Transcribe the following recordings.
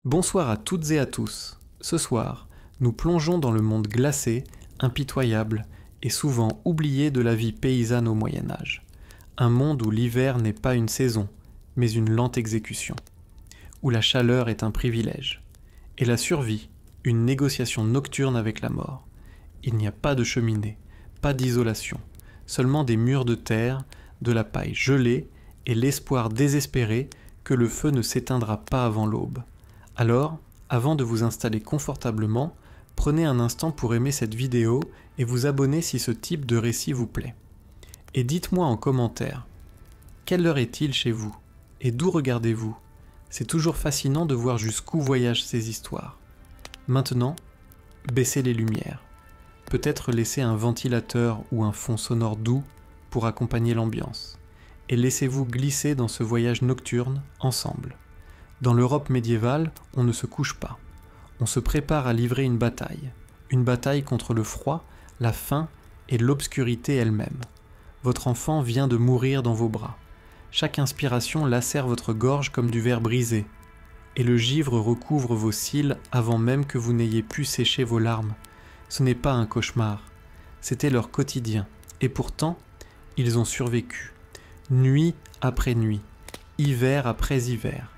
Bonsoir à toutes et à tous. Ce soir, nous plongeons dans le monde glacé, impitoyable et souvent oublié de la vie paysanne au Moyen-Âge. Un monde où l'hiver n'est pas une saison, mais une lente exécution. Où la chaleur est un privilège. Et la survie, une négociation nocturne avec la mort. Il n'y a pas de cheminée, pas d'isolation, seulement des murs de terre, de la paille gelée et l'espoir désespéré que le feu ne s'éteindra pas avant l'aube. Alors, avant de vous installer confortablement, prenez un instant pour aimer cette vidéo et vous abonner si ce type de récit vous plaît. Et dites-moi en commentaire, quelle heure est-il chez vous? Et d'où regardez-vous? C'est toujours fascinant de voir jusqu'où voyagent ces histoires. Maintenant, baissez les lumières. Peut-être laissez un ventilateur ou un fond sonore doux pour accompagner l'ambiance. Et laissez-vous glisser dans ce voyage nocturne ensemble. Dans l'Europe médiévale, on ne se couche pas. On se prépare à livrer une bataille contre le froid, la faim et l'obscurité elle-même. Votre enfant vient de mourir dans vos bras. Chaque inspiration lacère votre gorge comme du verre brisé, et le givre recouvre vos cils avant même que vous n'ayez pu sécher vos larmes. Ce n'est pas un cauchemar, c'était leur quotidien, et pourtant, ils ont survécu. Nuit après nuit, hiver après hiver,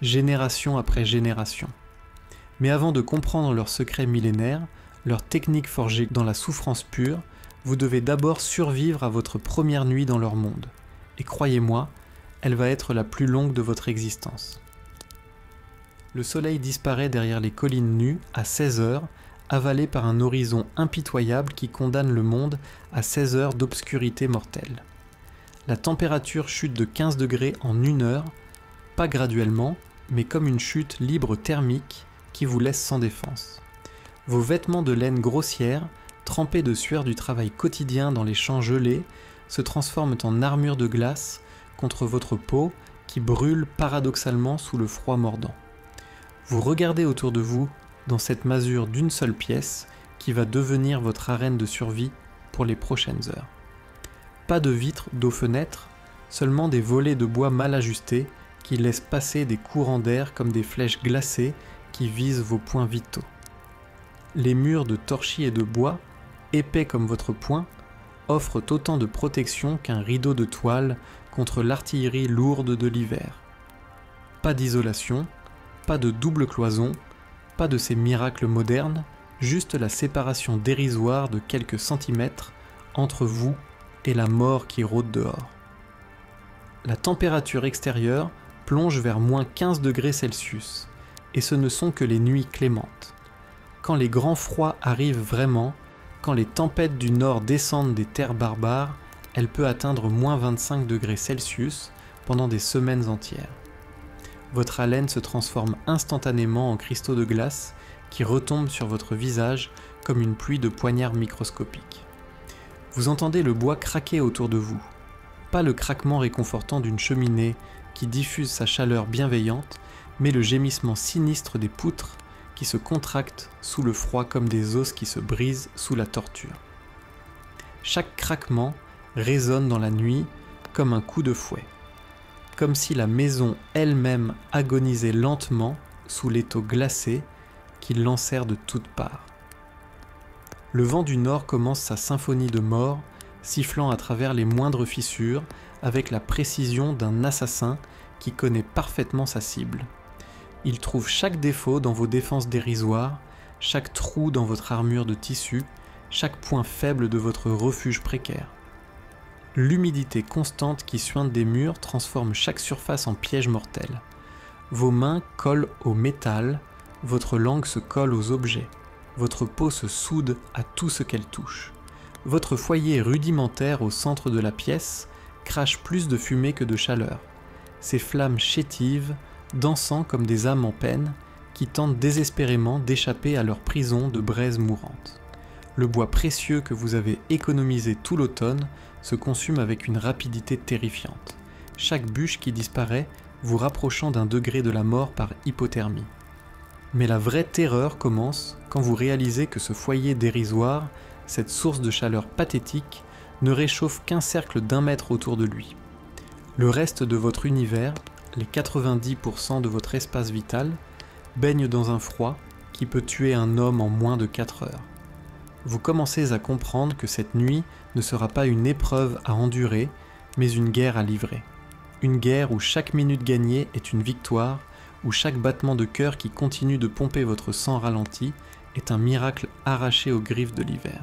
génération après génération. Mais avant de comprendre leurs secrets millénaires, leurs techniques forgées dans la souffrance pure, vous devez d'abord survivre à votre première nuit dans leur monde. Et croyez-moi, elle va être la plus longue de votre existence. Le soleil disparaît derrière les collines nues à 16 heures, avalé par un horizon impitoyable qui condamne le monde à 16 heures d'obscurité mortelle. La température chute de 15 degrés en 1 heure, pas graduellement, mais comme une chute libre thermique qui vous laisse sans défense. Vos vêtements de laine grossière, trempés de sueur du travail quotidien dans les champs gelés, se transforment en armure de glace contre votre peau qui brûle paradoxalement sous le froid mordant. Vous regardez autour de vous dans cette masure d'une seule pièce qui va devenir votre arène de survie pour les prochaines heures. Pas de vitres d'aux fenêtres, seulement des volets de bois mal ajustés qui laissent passer des courants d'air comme des flèches glacées qui visent vos points vitaux. Les murs de torchis et de bois, épais comme votre poing, offrent autant de protection qu'un rideau de toile contre l'artillerie lourde de l'hiver. Pas d'isolation, pas de double cloison, pas de ces miracles modernes, juste la séparation dérisoire de quelques centimètres entre vous et la mort qui rôde dehors. La température extérieure plonge vers moins 15 degrés Celsius, et ce ne sont que les nuits clémentes. Quand les grands froids arrivent vraiment, quand les tempêtes du nord descendent des terres barbares, elle peut atteindre moins 25 degrés Celsius pendant des semaines entières. Votre haleine se transforme instantanément en cristaux de glace qui retombent sur votre visage comme une pluie de poignards microscopiques. Vous entendez le bois craquer autour de vous. Pas le craquement réconfortant d'une cheminée qui diffuse sa chaleur bienveillante, mais le gémissement sinistre des poutres qui se contractent sous le froid comme des os qui se brisent sous la torture. Chaque craquement résonne dans la nuit comme un coup de fouet, comme si la maison elle-même agonisait lentement sous l'étau glacé qui l'enserre de toutes parts. Le vent du nord commence sa symphonie de mort, sifflant à travers les moindres fissures avec la précision d'un assassin qui connaît parfaitement sa cible. Il trouve chaque défaut dans vos défenses dérisoires, chaque trou dans votre armure de tissu, chaque point faible de votre refuge précaire. L'humidité constante qui suinte des murs transforme chaque surface en piège mortel. Vos mains collent au métal, votre langue se colle aux objets, votre peau se soude à tout ce qu'elle touche. Votre foyer rudimentaire au centre de la pièce crache plus de fumée que de chaleur. Ses flammes chétives, dansant comme des âmes en peine, qui tentent désespérément d'échapper à leur prison de braises mourantes. Le bois précieux que vous avez économisé tout l'automne se consume avec une rapidité terrifiante. Chaque bûche qui disparaît vous rapprochant d'un degré de la mort par hypothermie. Mais la vraie terreur commence quand vous réalisez que ce foyer dérisoire, cette source de chaleur pathétique, ne réchauffe qu'un cercle d'1 mètre autour de lui. Le reste de votre univers, les 90% de votre espace vital, baigne dans un froid qui peut tuer un homme en moins de 4 heures. Vous commencez à comprendre que cette nuit ne sera pas une épreuve à endurer, mais une guerre à livrer. Une guerre où chaque minute gagnée est une victoire, où chaque battement de cœur qui continue de pomper votre sang ralenti est un miracle arraché aux griffes de l'hiver.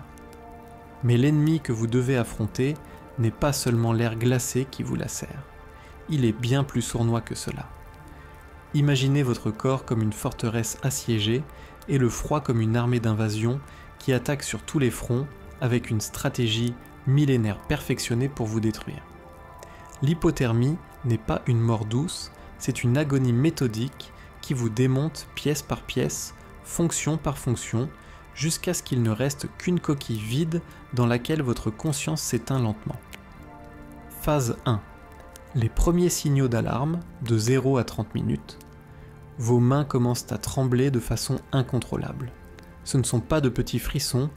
Mais l'ennemi que vous devez affronter n'est pas seulement l'air glacé qui vous lacère. Il est bien plus sournois que cela. Imaginez votre corps comme une forteresse assiégée et le froid comme une armée d'invasion qui attaque sur tous les fronts avec une stratégie millénaire perfectionnée pour vous détruire. L'hypothermie n'est pas une mort douce, c'est une agonie méthodique qui vous démonte pièce par pièce, fonction par fonction, jusqu'à ce qu'il ne reste qu'une coquille vide dans laquelle votre conscience s'éteint lentement. Phase 1. Les premiers signaux d'alarme, de 0 à 30 minutes. Vos mains commencent à trembler de façon incontrôlable. Ce ne sont pas de petits frissons,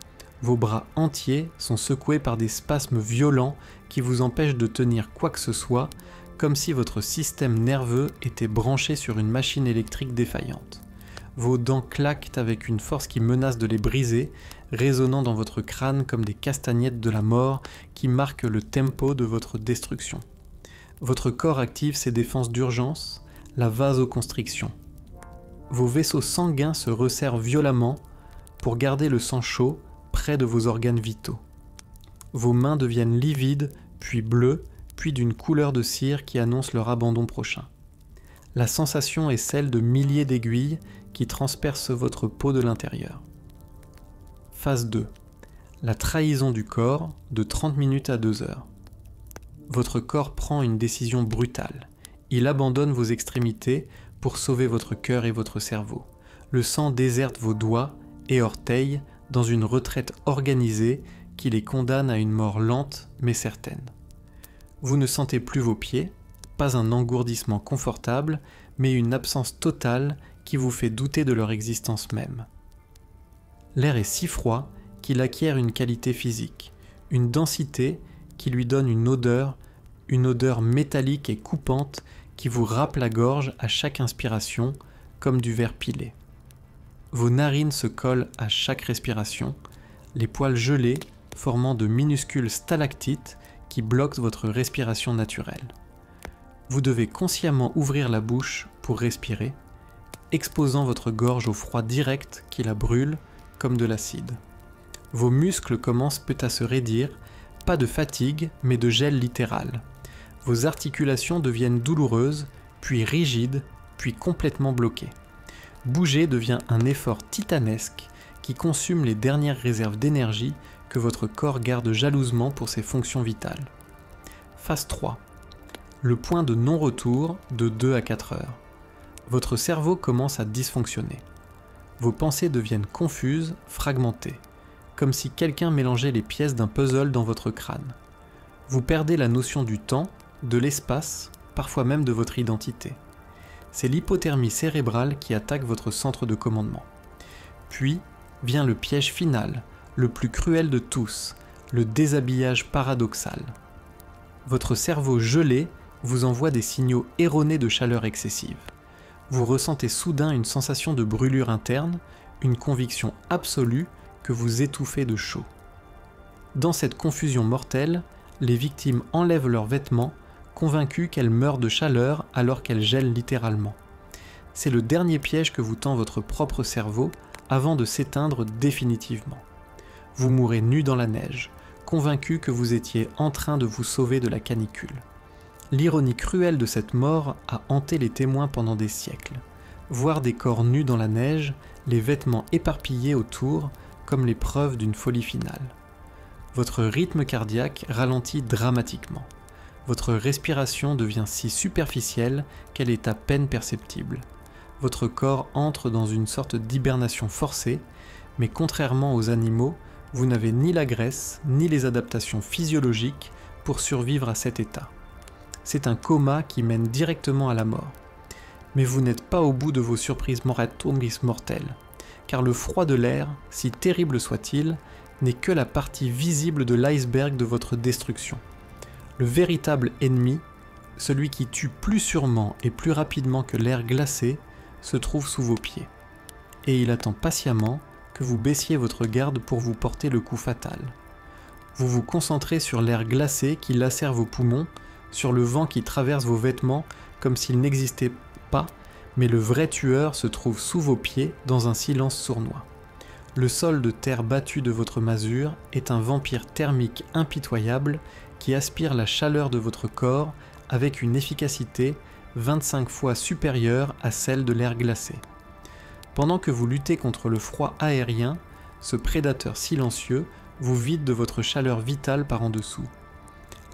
vos bras entiers sont secoués par des spasmes violents qui vous empêchent de tenir quoi que ce soit, comme si votre système nerveux était branché sur une machine électrique défaillante. Vos dents claquent avec une force qui menace de les briser, résonnant dans votre crâne comme des castagnettes de la mort qui marquent le tempo de votre destruction. Votre corps active ses défenses d'urgence, la vasoconstriction. Vos vaisseaux sanguins se resserrent violemment pour garder le sang chaud près de vos organes vitaux. Vos mains deviennent livides, puis bleues, puis d'une couleur de cire qui annonce leur abandon prochain. La sensation est celle de milliers d'aiguilles qui transpercent votre peau de l'intérieur. Phase 2. La trahison du corps de 30 minutes à 2 heures. Votre corps prend une décision brutale. Il abandonne vos extrémités pour sauver votre cœur et votre cerveau. Le sang déserte vos doigts et orteils dans une retraite organisée qui les condamne à une mort lente mais certaine. Vous ne sentez plus vos pieds, pas un engourdissement confortable, mais une absence totale qui vous fait douter de leur existence même. L'air est si froid qu'il acquiert une qualité physique, une densité qui lui donne une odeur métallique et coupante qui vous râpe la gorge à chaque inspiration, comme du verre pilé. Vos narines se collent à chaque respiration, les poils gelés formant de minuscules stalactites qui bloquent votre respiration naturelle. Vous devez consciemment ouvrir la bouche pour respirer, exposant votre gorge au froid direct qui la brûle comme de l'acide. Vos muscles commencent peu à se raidir, pas de fatigue, mais de gel littéral. Vos articulations deviennent douloureuses, puis rigides, puis complètement bloquées. Bouger devient un effort titanesque qui consume les dernières réserves d'énergie que votre corps garde jalousement pour ses fonctions vitales. Phase 3. Le point de non-retour de 2 à 4 heures. Votre cerveau commence à dysfonctionner. Vos pensées deviennent confuses, fragmentées, comme si quelqu'un mélangeait les pièces d'un puzzle dans votre crâne. Vous perdez la notion du temps, de l'espace, parfois même de votre identité. C'est l'hypothermie cérébrale qui attaque votre centre de commandement. Puis vient le piège final, le plus cruel de tous, le déshabillage paradoxal. Votre cerveau gelé vous envoie des signaux erronés de chaleur excessive. Vous ressentez soudain une sensation de brûlure interne, une conviction absolue que vous étouffez de chaud. Dans cette confusion mortelle, les victimes enlèvent leurs vêtements, convaincues qu'elles meurent de chaleur alors qu'elles gèlent littéralement. C'est le dernier piège que vous tend votre propre cerveau avant de s'éteindre définitivement. Vous mourrez nu dans la neige, convaincu que vous étiez en train de vous sauver de la canicule. L'ironie cruelle de cette mort a hanté les témoins pendant des siècles. Voir des corps nus dans la neige, les vêtements éparpillés autour, comme les preuves d'une folie finale. Votre rythme cardiaque ralentit dramatiquement. Votre respiration devient si superficielle qu'elle est à peine perceptible. Votre corps entre dans une sorte d'hibernation forcée, mais contrairement aux animaux, vous n'avez ni la graisse ni les adaptations physiologiques pour survivre à cet état. C'est un coma qui mène directement à la mort. Mais vous n'êtes pas au bout de vos surprises mortelles, car le froid de l'air, si terrible soit-il, n'est que la partie visible de l'iceberg de votre destruction. Le véritable ennemi, celui qui tue plus sûrement et plus rapidement que l'air glacé, se trouve sous vos pieds. et il attend patiemment que vous baissiez votre garde pour vous porter le coup fatal. Vous vous concentrez sur l'air glacé qui lacère vos poumons, sur le vent qui traverse vos vêtements comme s'il n'existait pas, mais le vrai tueur se trouve sous vos pieds dans un silence sournois. Le sol de terre battu de votre masure est un vampire thermique impitoyable qui aspire la chaleur de votre corps avec une efficacité 25 fois supérieure à celle de l'air glacé. Pendant que vous luttez contre le froid aérien, ce prédateur silencieux vous vide de votre chaleur vitale par en dessous.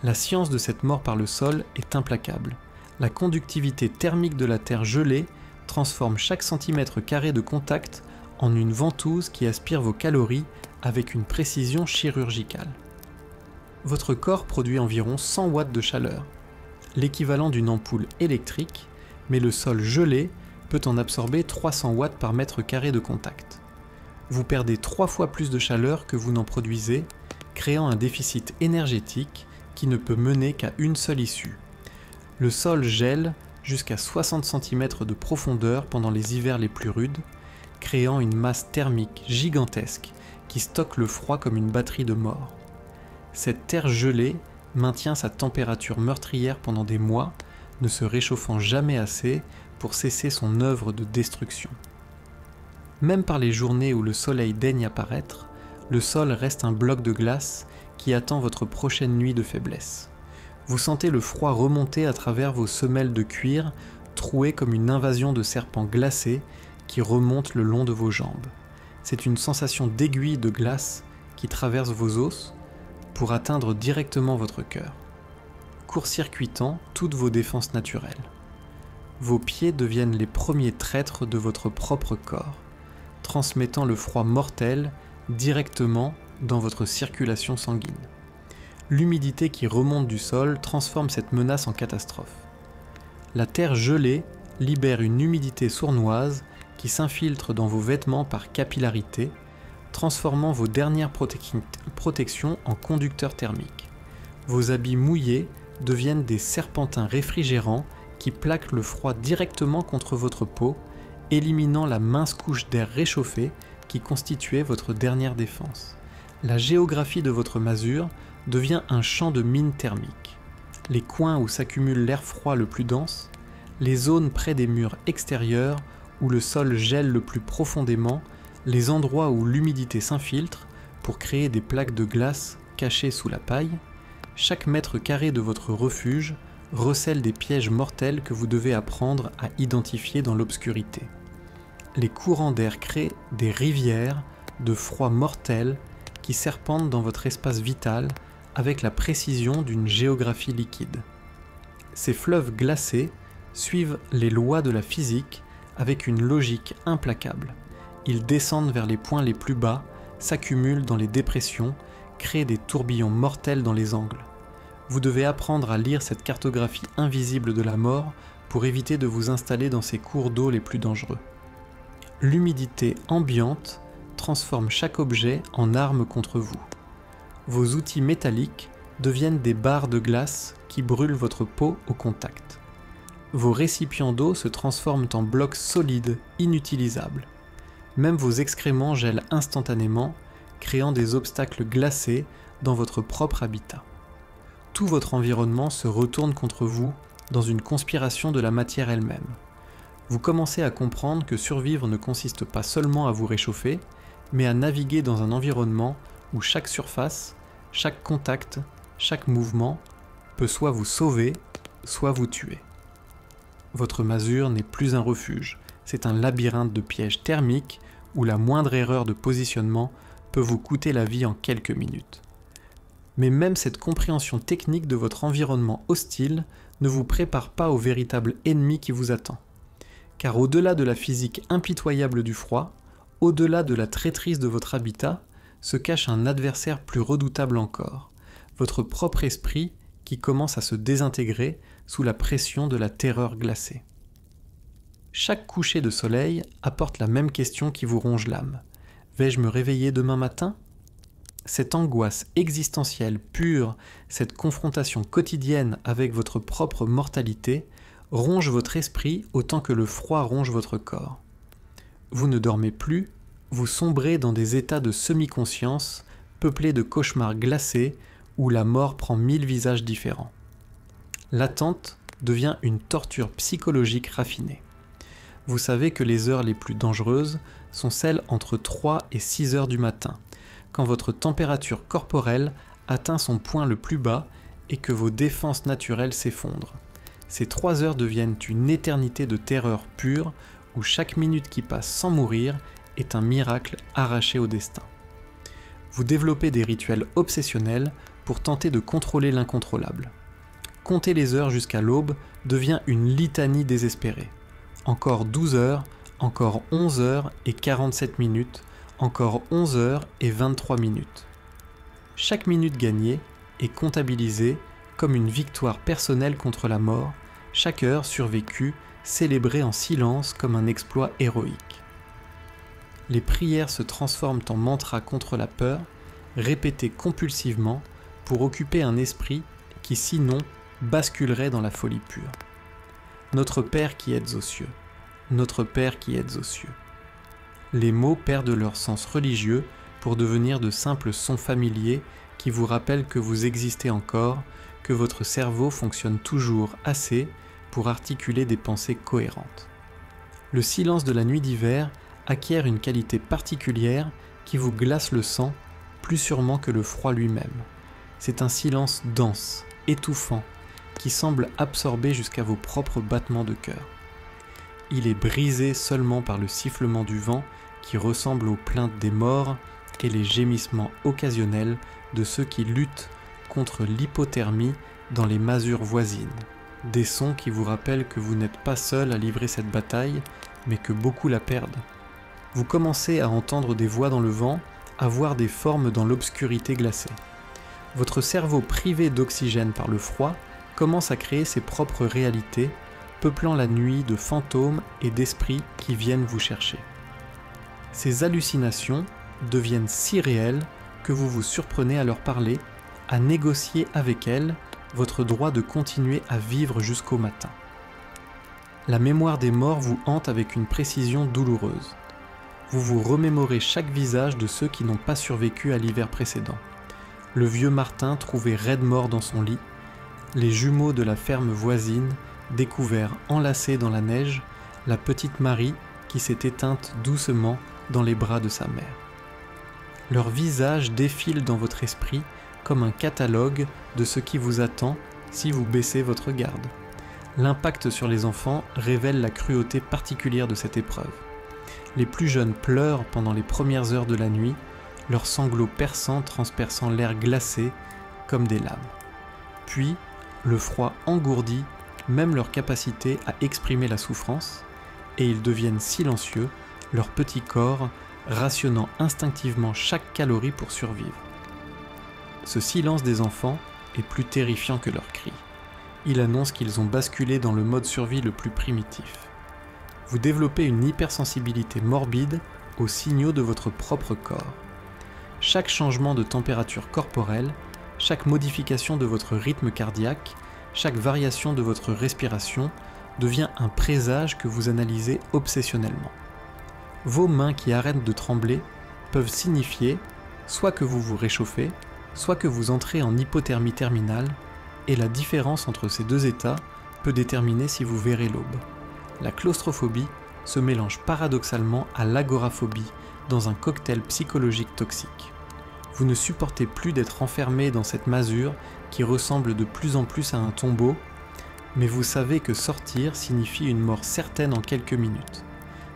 La science de cette mort par le sol est implacable. La conductivité thermique de la terre gelée transforme chaque centimètre carré de contact en une ventouse qui aspire vos calories avec une précision chirurgicale. Votre corps produit environ 100 watts de chaleur, l'équivalent d'une ampoule électrique, mais le sol gelé peut en absorber 300 watts par mètre carré de contact. Vous perdez 3 fois plus de chaleur que vous n'en produisez, créant un déficit énergétique qui ne peut mener qu'à une seule issue. Le sol gèle jusqu'à 60 cm de profondeur pendant les hivers les plus rudes, créant une masse thermique gigantesque qui stocke le froid comme une batterie de mort. Cette terre gelée maintient sa température meurtrière pendant des mois, ne se réchauffant jamais assez pour cesser son œuvre de destruction. Même par les journées où le soleil daigne apparaître, le sol reste un bloc de glace qui attend votre prochaine nuit de faiblesse. Vous sentez le froid remonter à travers vos semelles de cuir, trouées comme une invasion de serpents glacés qui remontent le long de vos jambes. C'est une sensation d'aiguille de glace qui traverse vos os pour atteindre directement votre cœur, court-circuitant toutes vos défenses naturelles. Vos pieds deviennent les premiers traîtres de votre propre corps, transmettant le froid mortel directement dans votre circulation sanguine. L'humidité qui remonte du sol transforme cette menace en catastrophe. La terre gelée libère une humidité sournoise qui s'infiltre dans vos vêtements par capillarité, transformant vos dernières protections en conducteurs thermiques. Vos habits mouillés deviennent des serpentins réfrigérants qui plaquent le froid directement contre votre peau, éliminant la mince couche d'air réchauffé qui constituait votre dernière défense. La géographie de votre masure devient un champ de mines thermiques. Les coins où s'accumule l'air froid le plus dense, les zones près des murs extérieurs où le sol gèle le plus profondément, les endroits où l'humidité s'infiltre pour créer des plaques de glace cachées sous la paille, chaque mètre carré de votre refuge recèle des pièges mortels que vous devez apprendre à identifier dans l'obscurité. Les courants d'air créent des rivières de froid mortel qui serpentent dans votre espace vital avec la précision d'une géographie liquide. Ces fleuves glacés suivent les lois de la physique avec une logique implacable. Ils descendent vers les points les plus bas, s'accumulent dans les dépressions, créent des tourbillons mortels dans les angles. Vous devez apprendre à lire cette cartographie invisible de la mort pour éviter de vous installer dans ces cours d'eau les plus dangereux. L'humidité ambiante transforme chaque objet en arme contre vous. Vos outils métalliques deviennent des barres de glace qui brûlent votre peau au contact. Vos récipients d'eau se transforment en blocs solides, inutilisables. Même vos excréments gèlent instantanément, créant des obstacles glacés dans votre propre habitat. Tout votre environnement se retourne contre vous dans une conspiration de la matière elle-même. Vous commencez à comprendre que survivre ne consiste pas seulement à vous réchauffer, mais à naviguer dans un environnement où chaque surface, chaque contact, chaque mouvement peut soit vous sauver, soit vous tuer. Votre masure n'est plus un refuge, c'est un labyrinthe de pièges thermiques où la moindre erreur de positionnement peut vous coûter la vie en quelques minutes. Mais même cette compréhension technique de votre environnement hostile ne vous prépare pas au véritable ennemi qui vous attend. Car au-delà de la physique impitoyable du froid, au-delà de la traîtrise de votre habitat, se cache un adversaire plus redoutable encore, votre propre esprit qui commence à se désintégrer sous la pression de la terreur glacée. Chaque coucher de soleil apporte la même question qui vous ronge l'âme. Vais-je me réveiller demain matin ? Cette angoisse existentielle pure, cette confrontation quotidienne avec votre propre mortalité, ronge votre esprit autant que le froid ronge votre corps. vous ne dormez plus, vous sombrez dans des états de semi-conscience, peuplés de cauchemars glacés, où la mort prend 1000 visages différents. L'attente devient une torture psychologique raffinée. Vous savez que les heures les plus dangereuses sont celles entre 3 et 6 heures du matin, quand votre température corporelle atteint son point le plus bas et que vos défenses naturelles s'effondrent. Ces 3 heures deviennent une éternité de terreur pure, où chaque minute qui passe sans mourir est un miracle arraché au destin. Vous développez des rituels obsessionnels pour tenter de contrôler l'incontrôlable. Compter les heures jusqu'à l'aube devient une litanie désespérée. Encore 12 heures, encore 11 heures et 47 minutes, encore 11 heures et 23 minutes. Chaque minute gagnée est comptabilisée comme une victoire personnelle contre la mort, chaque heure survécue célébrée en silence comme un exploit héroïque. Les prières se transforment en mantras contre la peur, répétées compulsivement pour occuper un esprit qui sinon basculerait dans la folie pure. Notre Père qui êtes aux cieux, notre Père qui êtes aux cieux. Les mots perdent leur sens religieux pour devenir de simples sons familiers qui vous rappellent que vous existez encore, que votre cerveau fonctionne toujours assez pour articuler des pensées cohérentes. Le silence de la nuit d'hiver acquiert une qualité particulière qui vous glace le sang plus sûrement que le froid lui-même. C'est un silence dense, étouffant, qui semble absorber jusqu'à vos propres battements de cœur. Il est brisé seulement par le sifflement du vent qui ressemble aux plaintes des morts et les gémissements occasionnels de ceux qui luttent contre l'hypothermie dans les masures voisines. Des sons qui vous rappellent que vous n'êtes pas seul à livrer cette bataille, mais que beaucoup la perdent. Vous commencez à entendre des voix dans le vent, à voir des formes dans l'obscurité glacée. Votre cerveau privé d'oxygène par le froid commence à créer ses propres réalités, peuplant la nuit de fantômes et d'esprits qui viennent vous chercher. Ces hallucinations deviennent si réelles que vous vous surprenez à leur parler, à négocier avec elles votre droit de continuer à vivre jusqu'au matin. La mémoire des morts vous hante avec une précision douloureuse. Vous vous remémorez chaque visage de ceux qui n'ont pas survécu à l'hiver précédent. Le vieux Martin trouvé raide mort dans son lit, les jumeaux de la ferme voisine découverts enlacés dans la neige, la petite Marie qui s'est éteinte doucement dans les bras de sa mère. Leurs visages défilent dans votre esprit comme un catalogue de ce qui vous attend si vous baissez votre garde. L'impact sur les enfants révèle la cruauté particulière de cette épreuve. Les plus jeunes pleurent pendant les premières heures de la nuit, leurs sanglots perçants transperçant l'air glacé comme des lames. Puis, le froid engourdit même leur capacité à exprimer la souffrance, et ils deviennent silencieux, leur petit corps rationnant instinctivement chaque calorie pour survivre. Ce silence des enfants est plus terrifiant que leurs cris. Il annonce qu'ils ont basculé dans le mode survie le plus primitif. Vous développez une hypersensibilité morbide aux signaux de votre propre corps. Chaque changement de température corporelle, chaque modification de votre rythme cardiaque, chaque variation de votre respiration devient un présage que vous analysez obsessionnellement. Vos mains qui arrêtent de trembler peuvent signifier soit que vous vous réchauffez, soit que vous entrez en hypothermie terminale, et la différence entre ces deux états peut déterminer si vous verrez l'aube. La claustrophobie se mélange paradoxalement à l'agoraphobie dans un cocktail psychologique toxique. Vous ne supportez plus d'être enfermé dans cette masure qui ressemble de plus en plus à un tombeau, mais vous savez que sortir signifie une mort certaine en quelques minutes.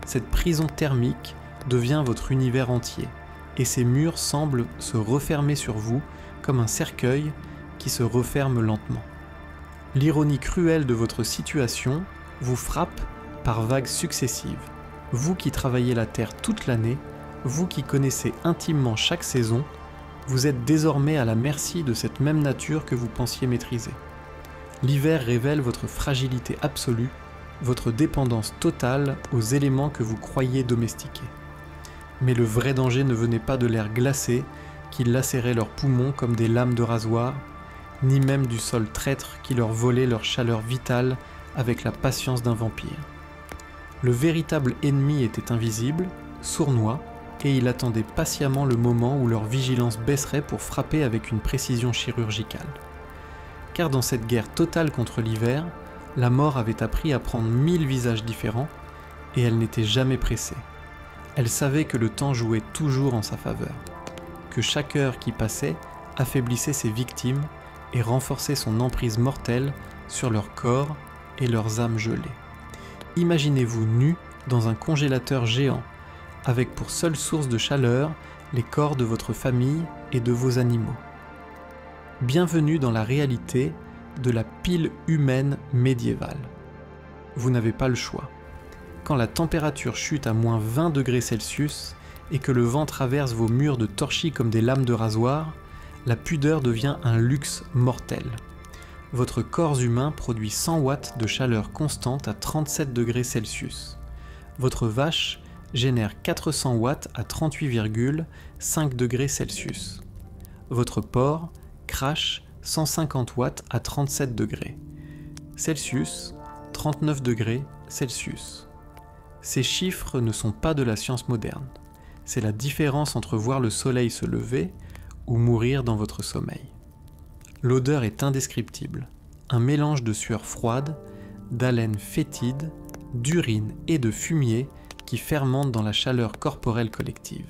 Cette prison thermique devient votre univers entier, et ces murs semblent se refermer sur vous comme un cercueil qui se referme lentement. L'ironie cruelle de votre situation vous frappe par vagues successives. Vous qui travaillez la terre toute l'année, vous qui connaissez intimement chaque saison, vous êtes désormais à la merci de cette même nature que vous pensiez maîtriser. L'hiver révèle votre fragilité absolue, votre dépendance totale aux éléments que vous croyiez domestiquer. Mais le vrai danger ne venait pas de l'air glacé qui lacérait leurs poumons comme des lames de rasoir, ni même du sol traître qui leur volait leur chaleur vitale avec la patience d'un vampire. Le véritable ennemi était invisible, sournois, et il attendait patiemment le moment où leur vigilance baisserait pour frapper avec une précision chirurgicale. Car dans cette guerre totale contre l'hiver, la mort avait appris à prendre 1000 visages différents, et elle n'était jamais pressée. Elle savait que le temps jouait toujours en sa faveur, que chaque heure qui passait affaiblissait ses victimes et renforçait son emprise mortelle sur leur corps et leurs âmes gelées. Imaginez-vous nus dans un congélateur géant, avec pour seule source de chaleur les corps de votre famille et de vos animaux. Bienvenue dans la réalité de la pile humaine médiévale. Vous n'avez pas le choix. Quand la température chute à moins 20 degrés Celsius et que le vent traverse vos murs de torchis comme des lames de rasoir, la pudeur devient un luxe mortel. Votre corps humain produit 100 watts de chaleur constante à 37 degrés Celsius. Votre vache génère 400 watts à 38,5 degrés Celsius. Votre porc crache 150 watts à 37 degrés Celsius, 39 degrés Celsius. Ces chiffres ne sont pas de la science moderne. C'est la différence entre voir le soleil se lever ou mourir dans votre sommeil. L'odeur est indescriptible, un mélange de sueur froide, d'haleine fétide, d'urine et de fumier qui fermente dans la chaleur corporelle collective.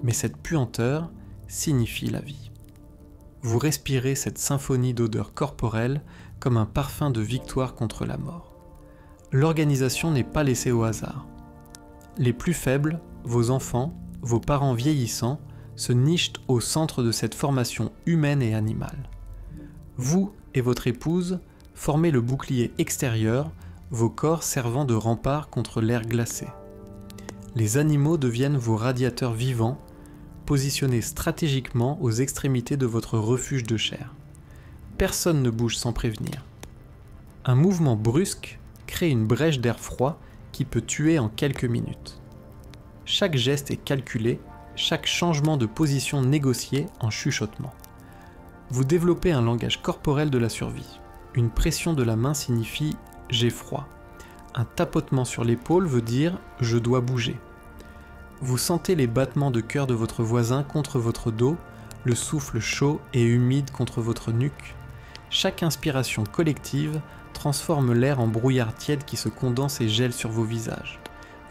Mais cette puanteur signifie la vie. Vous respirez cette symphonie d'odeurs corporelles comme un parfum de victoire contre la mort. L'organisation n'est pas laissée au hasard. Les plus faibles, vos enfants, vos parents vieillissants, se nichent au centre de cette formation humaine et animale. Vous et votre épouse formez le bouclier extérieur, vos corps servant de rempart contre l'air glacé. Les animaux deviennent vos radiateurs vivants, positionnés stratégiquement aux extrémités de votre refuge de chair. Personne ne bouge sans prévenir. Un mouvement brusque crée une brèche d'air froid qui peut tuer en quelques minutes. Chaque geste est calculé, chaque changement de position négocié en chuchotement. Vous développez un langage corporel de la survie. Une pression de la main signifie « j'ai froid ». Un tapotement sur l'épaule veut dire « je dois bouger ». Vous sentez les battements de cœur de votre voisin contre votre dos, le souffle chaud et humide contre votre nuque. Chaque inspiration collective transforme l'air en brouillard tiède qui se condense et gèle sur vos visages.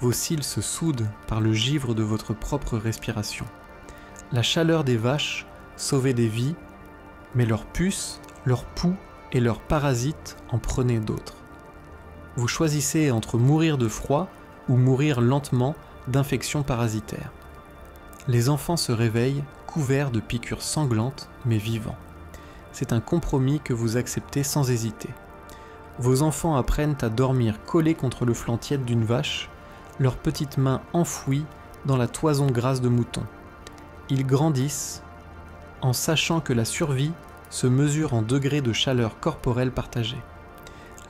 Vos cils se soudent par le givre de votre propre respiration. La chaleur des vaches sauvait des vies, mais leurs puces, leurs poux et leurs parasites en prenaient d'autres. Vous choisissez entre mourir de froid ou mourir lentement d'infections parasitaires. Les enfants se réveillent couverts de piqûres sanglantes mais vivants. C'est un compromis que vous acceptez sans hésiter. Vos enfants apprennent à dormir collés contre le flanc tiède d'une vache, leurs petites mains enfouies dans la toison grasse de mouton. Ils grandissent en sachant que la survie se mesure en degrés de chaleur corporelle partagée.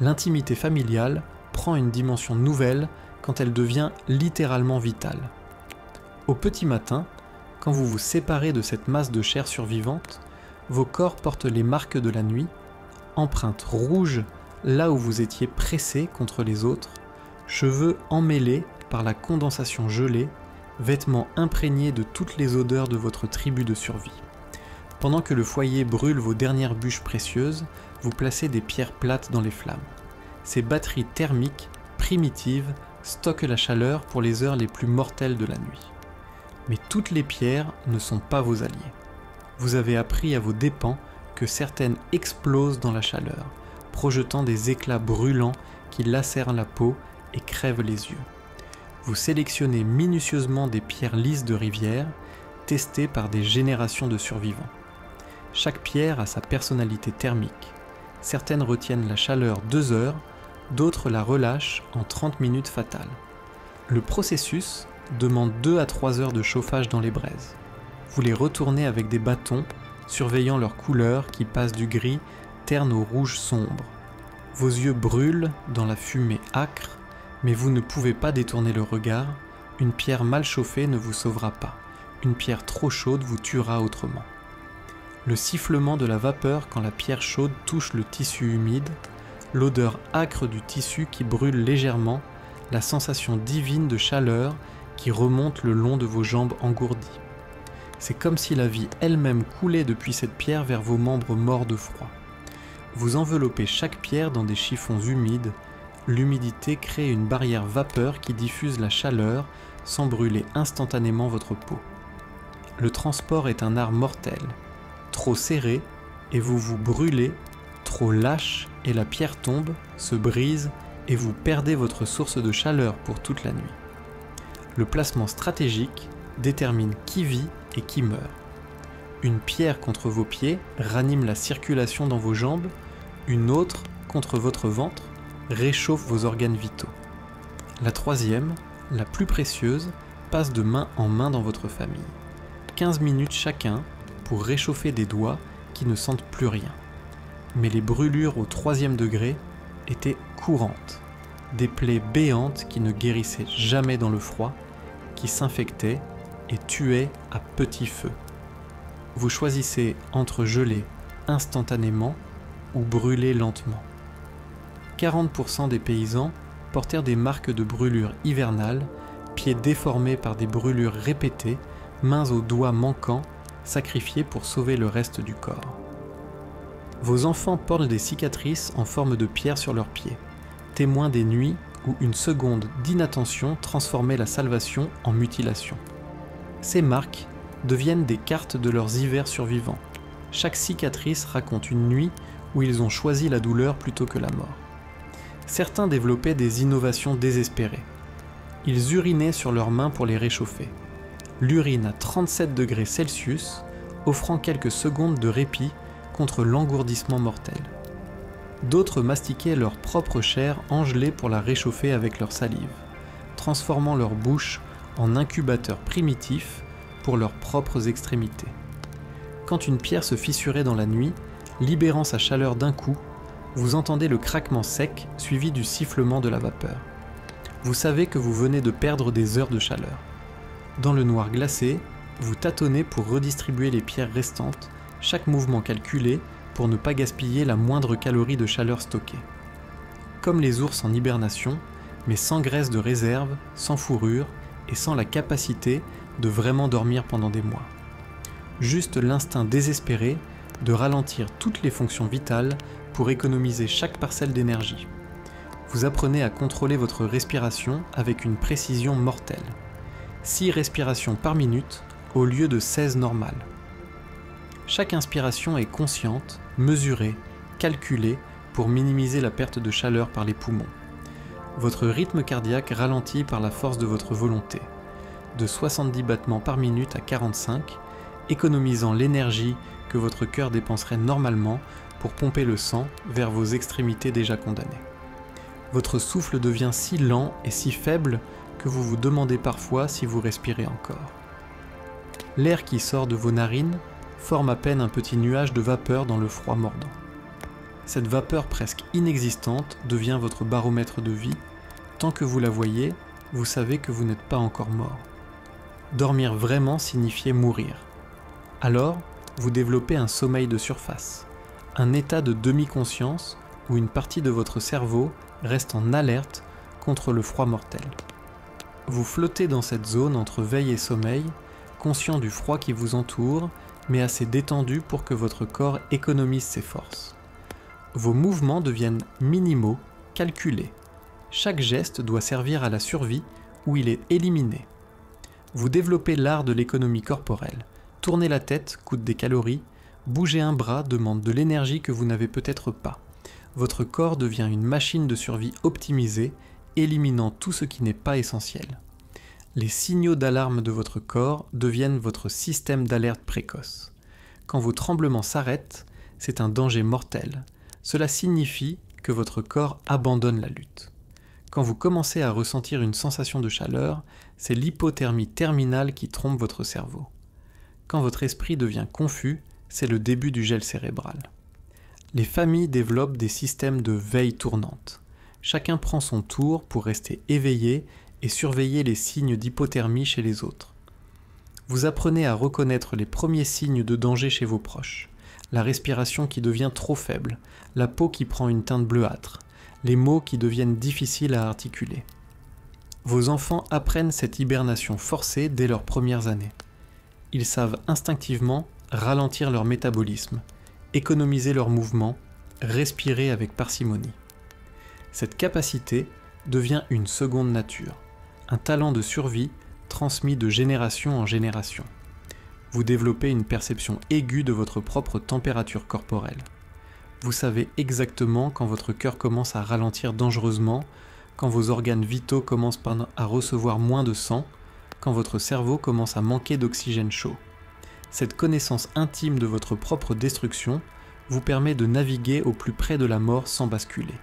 L'intimité familiale prend une dimension nouvelle quand elle devient littéralement vitale. Au petit matin, quand vous vous séparez de cette masse de chair survivante, vos corps portent les marques de la nuit, empreintes rouges là où vous étiez pressés contre les autres, cheveux emmêlés par la condensation gelée, vêtements imprégnés de toutes les odeurs de votre tribu de survie. Pendant que le foyer brûle vos dernières bûches précieuses, vous placez des pierres plates dans les flammes. Ces batteries thermiques, primitives, stockent la chaleur pour les heures les plus mortelles de la nuit. Mais toutes les pierres ne sont pas vos alliés. Vous avez appris à vos dépens que certaines explosent dans la chaleur, projetant des éclats brûlants qui lacèrent la peau et crèvent les yeux. Vous sélectionnez minutieusement des pierres lisses de rivière, testées par des générations de survivants. Chaque pierre a sa personnalité thermique. Certaines retiennent la chaleur 2 heures, d'autres la relâchent en 30 minutes fatales. Le processus demande 2 à 3 heures de chauffage dans les braises. Vous les retournez avec des bâtons, surveillant leur couleur qui passe du gris terne au rouge sombre. Vos yeux brûlent dans la fumée âcre, mais vous ne pouvez pas détourner le regard. Une pierre mal chauffée ne vous sauvera pas. Une pierre trop chaude vous tuera autrement. Le sifflement de la vapeur quand la pierre chaude touche le tissu humide, l'odeur âcre du tissu qui brûle légèrement, la sensation divine de chaleur qui remonte le long de vos jambes engourdies. C'est comme si la vie elle-même coulait depuis cette pierre vers vos membres morts de froid. Vous enveloppez chaque pierre dans des chiffons humides. L'humidité crée une barrière vapeur qui diffuse la chaleur sans brûler instantanément votre peau. Le transport est un art mortel. Trop serré et vous vous brûlez, trop lâche et la pierre tombe, se brise et vous perdez votre source de chaleur pour toute la nuit. Le placement stratégique détermine qui vit et qui meurt. Une pierre contre vos pieds ranime la circulation dans vos jambes, une autre contre votre ventre réchauffe vos organes vitaux. La troisième, la plus précieuse, passe de main en main dans votre famille. 15 minutes chacun pour réchauffer des doigts qui ne sentent plus rien. Mais les brûlures au 3e degré étaient courantes. Des plaies béantes qui ne guérissaient jamais dans le froid, qui s'infectaient et tuaient à petit feu. Vous choisissez entre geler instantanément ou brûler lentement. 40% des paysans portèrent des marques de brûlures hivernales, pieds déformés par des brûlures répétées, mains aux doigts manquants, sacrifiés pour sauver le reste du corps. Vos enfants portent des cicatrices en forme de pierre sur leurs pieds, témoins des nuits où une seconde d'inattention transformait la salvation en mutilation. Ces marques deviennent des cartes de leurs hivers survivants. Chaque cicatrice raconte une nuit où ils ont choisi la douleur plutôt que la mort. Certains développaient des innovations désespérées. Ils urinaient sur leurs mains pour les réchauffer. L'urine à 37 degrés Celsius, offrant quelques secondes de répit contre l'engourdissement mortel. D'autres mastiquaient leur propre chair engelée pour la réchauffer avec leur salive, transformant leur bouche en incubateurs primitifs pour leurs propres extrémités. Quand une pierre se fissurait dans la nuit, libérant sa chaleur d'un coup, vous entendez le craquement sec suivi du sifflement de la vapeur. Vous savez que vous venez de perdre des heures de chaleur. Dans le noir glacé, vous tâtonnez pour redistribuer les pierres restantes, chaque mouvement calculé pour ne pas gaspiller la moindre calorie de chaleur stockée. Comme les ours en hibernation, mais sans graisse de réserve, sans fourrure et sans la capacité de vraiment dormir pendant des mois. Juste l'instinct désespéré de ralentir toutes les fonctions vitales pour économiser chaque parcelle d'énergie. Vous apprenez à contrôler votre respiration avec une précision mortelle. 6 respirations par minute au lieu de 16 normales. Chaque inspiration est consciente, mesurée, calculée pour minimiser la perte de chaleur par les poumons. Votre rythme cardiaque ralentit par la force de votre volonté, de 70 battements par minute à 45, économisant l'énergie que votre cœur dépenserait normalement pour pomper le sang vers vos extrémités déjà condamnées. Votre souffle devient si lent et si faible que vous vous demandez parfois si vous respirez encore. L'air qui sort de vos narines forme à peine un petit nuage de vapeur dans le froid mordant. Cette vapeur presque inexistante devient votre baromètre de vie. Tant que vous la voyez, vous savez que vous n'êtes pas encore mort. Dormir vraiment signifiait mourir. Alors, vous développez un sommeil de surface, un état de demi-conscience où une partie de votre cerveau reste en alerte contre le froid mortel. Vous flottez dans cette zone entre veille et sommeil, conscient du froid qui vous entoure, mais assez détendu pour que votre corps économise ses forces. Vos mouvements deviennent minimaux, calculés. Chaque geste doit servir à la survie ou il est éliminé. Vous développez l'art de l'économie corporelle. Tourner la tête coûte des calories, bouger un bras demande de l'énergie que vous n'avez peut-être pas. Votre corps devient une machine de survie optimisée, éliminant tout ce qui n'est pas essentiel. Les signaux d'alarme de votre corps deviennent votre système d'alerte précoce. Quand vos tremblements s'arrêtent, c'est un danger mortel. Cela signifie que votre corps abandonne la lutte. Quand vous commencez à ressentir une sensation de chaleur, c'est l'hypothermie terminale qui trompe votre cerveau. Quand votre esprit devient confus, c'est le début du gel cérébral. Les familles développent des systèmes de veille tournante. Chacun prend son tour pour rester éveillé et surveiller les signes d'hypothermie chez les autres. Vous apprenez à reconnaître les premiers signes de danger chez vos proches, la respiration qui devient trop faible, la peau qui prend une teinte bleuâtre, les mots qui deviennent difficiles à articuler. Vos enfants apprennent cette hibernation forcée dès leurs premières années. Ils savent instinctivement ralentir leur métabolisme, économiser leurs mouvements, respirer avec parcimonie. Cette capacité devient une seconde nature, un talent de survie transmis de génération en génération. Vous développez une perception aiguë de votre propre température corporelle. Vous savez exactement quand votre cœur commence à ralentir dangereusement, quand vos organes vitaux commencent à recevoir moins de sang, quand votre cerveau commence à manquer d'oxygène chaud. Cette connaissance intime de votre propre destruction vous permet de naviguer au plus près de la mort sans basculer.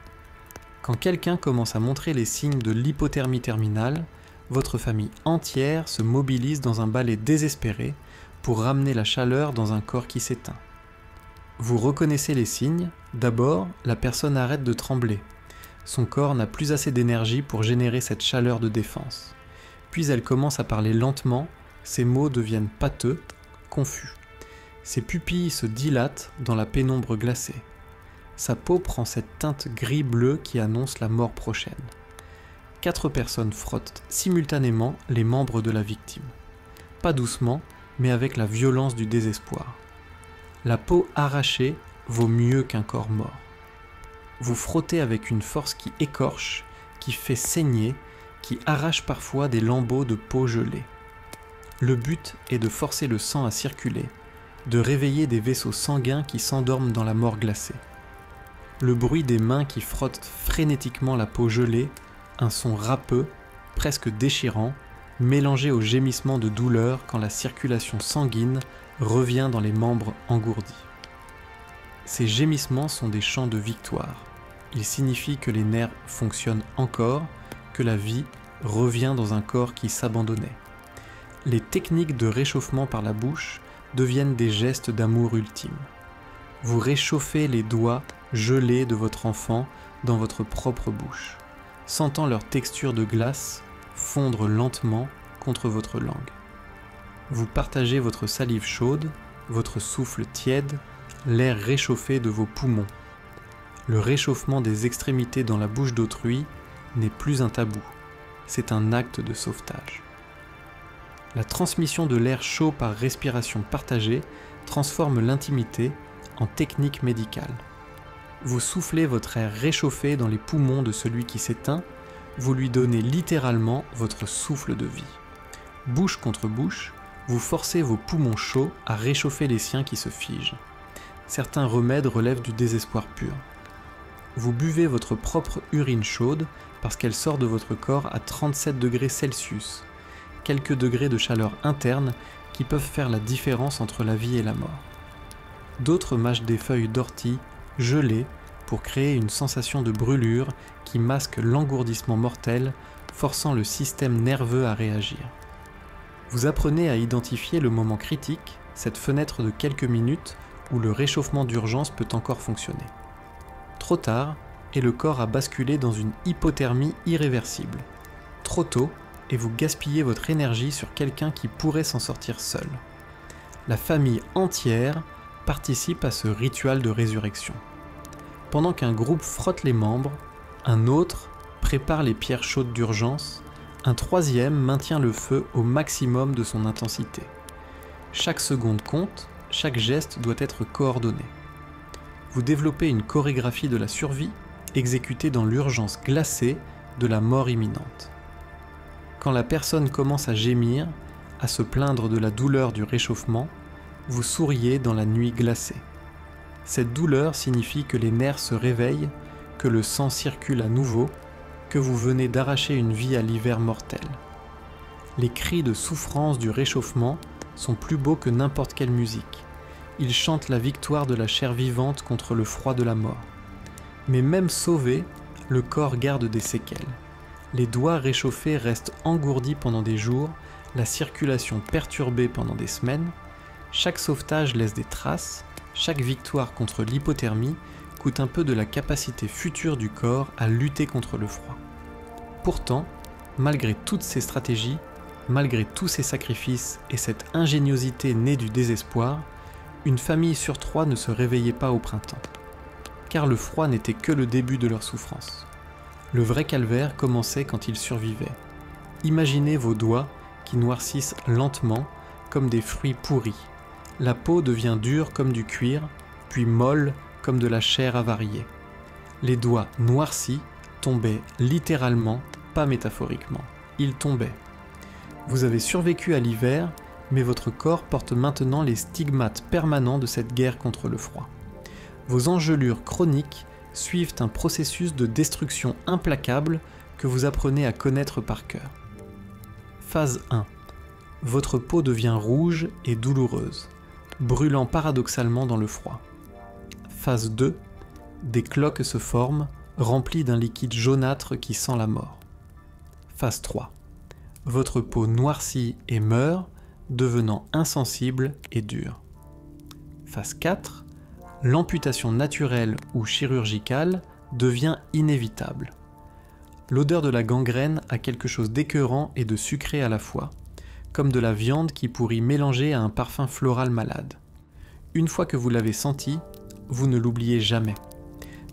Quand quelqu'un commence à montrer les signes de l'hypothermie terminale, votre famille entière se mobilise dans un balai désespéré pour ramener la chaleur dans un corps qui s'éteint. Vous reconnaissez les signes. D'abord, la personne arrête de trembler. Son corps n'a plus assez d'énergie pour générer cette chaleur de défense. Puis elle commence à parler lentement, ses mots deviennent pâteux, confus. Ses pupilles se dilatent dans la pénombre glacée. Sa peau prend cette teinte gris-bleu qui annonce la mort prochaine. 4 personnes frottent simultanément les membres de la victime. Pas doucement, mais avec la violence du désespoir. La peau arrachée vaut mieux qu'un corps mort. Vous frottez avec une force qui écorche, qui fait saigner, qui arrache parfois des lambeaux de peau gelée. Le but est de forcer le sang à circuler, de réveiller des vaisseaux sanguins qui s'endorment dans la mort glacée. Le bruit des mains qui frottent frénétiquement la peau gelée, un son râpeux, presque déchirant, mélangé au gémissement de douleur quand la circulation sanguine revient dans les membres engourdis. Ces gémissements sont des chants de victoire. Ils signifient que les nerfs fonctionnent encore, que la vie revient dans un corps qui s'abandonnait. Les techniques de réchauffement par la bouche deviennent des gestes d'amour ultime. Vous réchauffez les doigts gelés de votre enfant dans votre propre bouche, sentant leur texture de glace fondre lentement contre votre langue. Vous partagez votre salive chaude, votre souffle tiède, l'air réchauffé de vos poumons. Le réchauffement des extrémités dans la bouche d'autrui n'est plus un tabou, c'est un acte de sauvetage. La transmission de l'air chaud par respiration partagée transforme l'intimité en technique médicale. Vous soufflez votre air réchauffé dans les poumons de celui qui s'éteint, vous lui donnez littéralement votre souffle de vie. Bouche contre bouche, vous forcez vos poumons chauds à réchauffer les siens qui se figent. Certains remèdes relèvent du désespoir pur. Vous buvez votre propre urine chaude parce qu'elle sort de votre corps à 37 degrés Celsius, quelques degrés de chaleur interne qui peuvent faire la différence entre la vie et la mort. D'autres mâchent des feuilles d'ortie gelées pour créer une sensation de brûlure qui masque l'engourdissement mortel, forçant le système nerveux à réagir. Vous apprenez à identifier le moment critique, cette fenêtre de quelques minutes où le réchauffement d'urgence peut encore fonctionner. Trop tard, et le corps a basculé dans une hypothermie irréversible. Trop tôt, et vous gaspillez votre énergie sur quelqu'un qui pourrait s'en sortir seul. La famille entière participe à ce rituel de résurrection. Pendant qu'un groupe frotte les membres, un autre prépare les pierres chaudes d'urgence, un troisième maintient le feu au maximum de son intensité. Chaque seconde compte, chaque geste doit être coordonné. Vous développez une chorégraphie de la survie exécutée dans l'urgence glacée de la mort imminente. Quand la personne commence à gémir, à se plaindre de la douleur du réchauffement, vous souriez dans la nuit glacée. Cette douleur signifie que les nerfs se réveillent, que le sang circule à nouveau, que vous venez d'arracher une vie à l'hiver mortel. Les cris de souffrance du réchauffement sont plus beaux que n'importe quelle musique. Ils chantent la victoire de la chair vivante contre le froid de la mort. Mais même sauvé, le corps garde des séquelles. Les doigts réchauffés restent engourdis pendant des jours, la circulation perturbée pendant des semaines. Chaque sauvetage laisse des traces, chaque victoire contre l'hypothermie coûte un peu de la capacité future du corps à lutter contre le froid. Pourtant, malgré toutes ces stratégies, malgré tous ces sacrifices et cette ingéniosité née du désespoir, une famille sur 3 ne se réveillait pas au printemps. Car le froid n'était que le début de leur souffrance. Le vrai calvaire commençait quand ils survivaient. Imaginez vos doigts qui noircissent lentement comme des fruits pourris. La peau devient dure comme du cuir, puis molle comme de la chair avariée. Les doigts noircis tombaient littéralement, pas métaphoriquement. Ils tombaient. Vous avez survécu à l'hiver, mais votre corps porte maintenant les stigmates permanents de cette guerre contre le froid. Vos engelures chroniques suivent un processus de destruction implacable que vous apprenez à connaître par cœur. Phase 1. Votre peau devient rouge et douloureuse, brûlant paradoxalement dans le froid. Phase 2. Des cloques se forment, remplies d'un liquide jaunâtre qui sent la mort. Phase 3. Votre peau noircit et meurt, devenant insensible et dure. Phase 4. L'amputation naturelle ou chirurgicale devient inévitable. L'odeur de la gangrène a quelque chose d'écœurant et de sucré à la fois, comme de la viande qui pourrit mélangée à un parfum floral malade. Une fois que vous l'avez senti, vous ne l'oubliez jamais.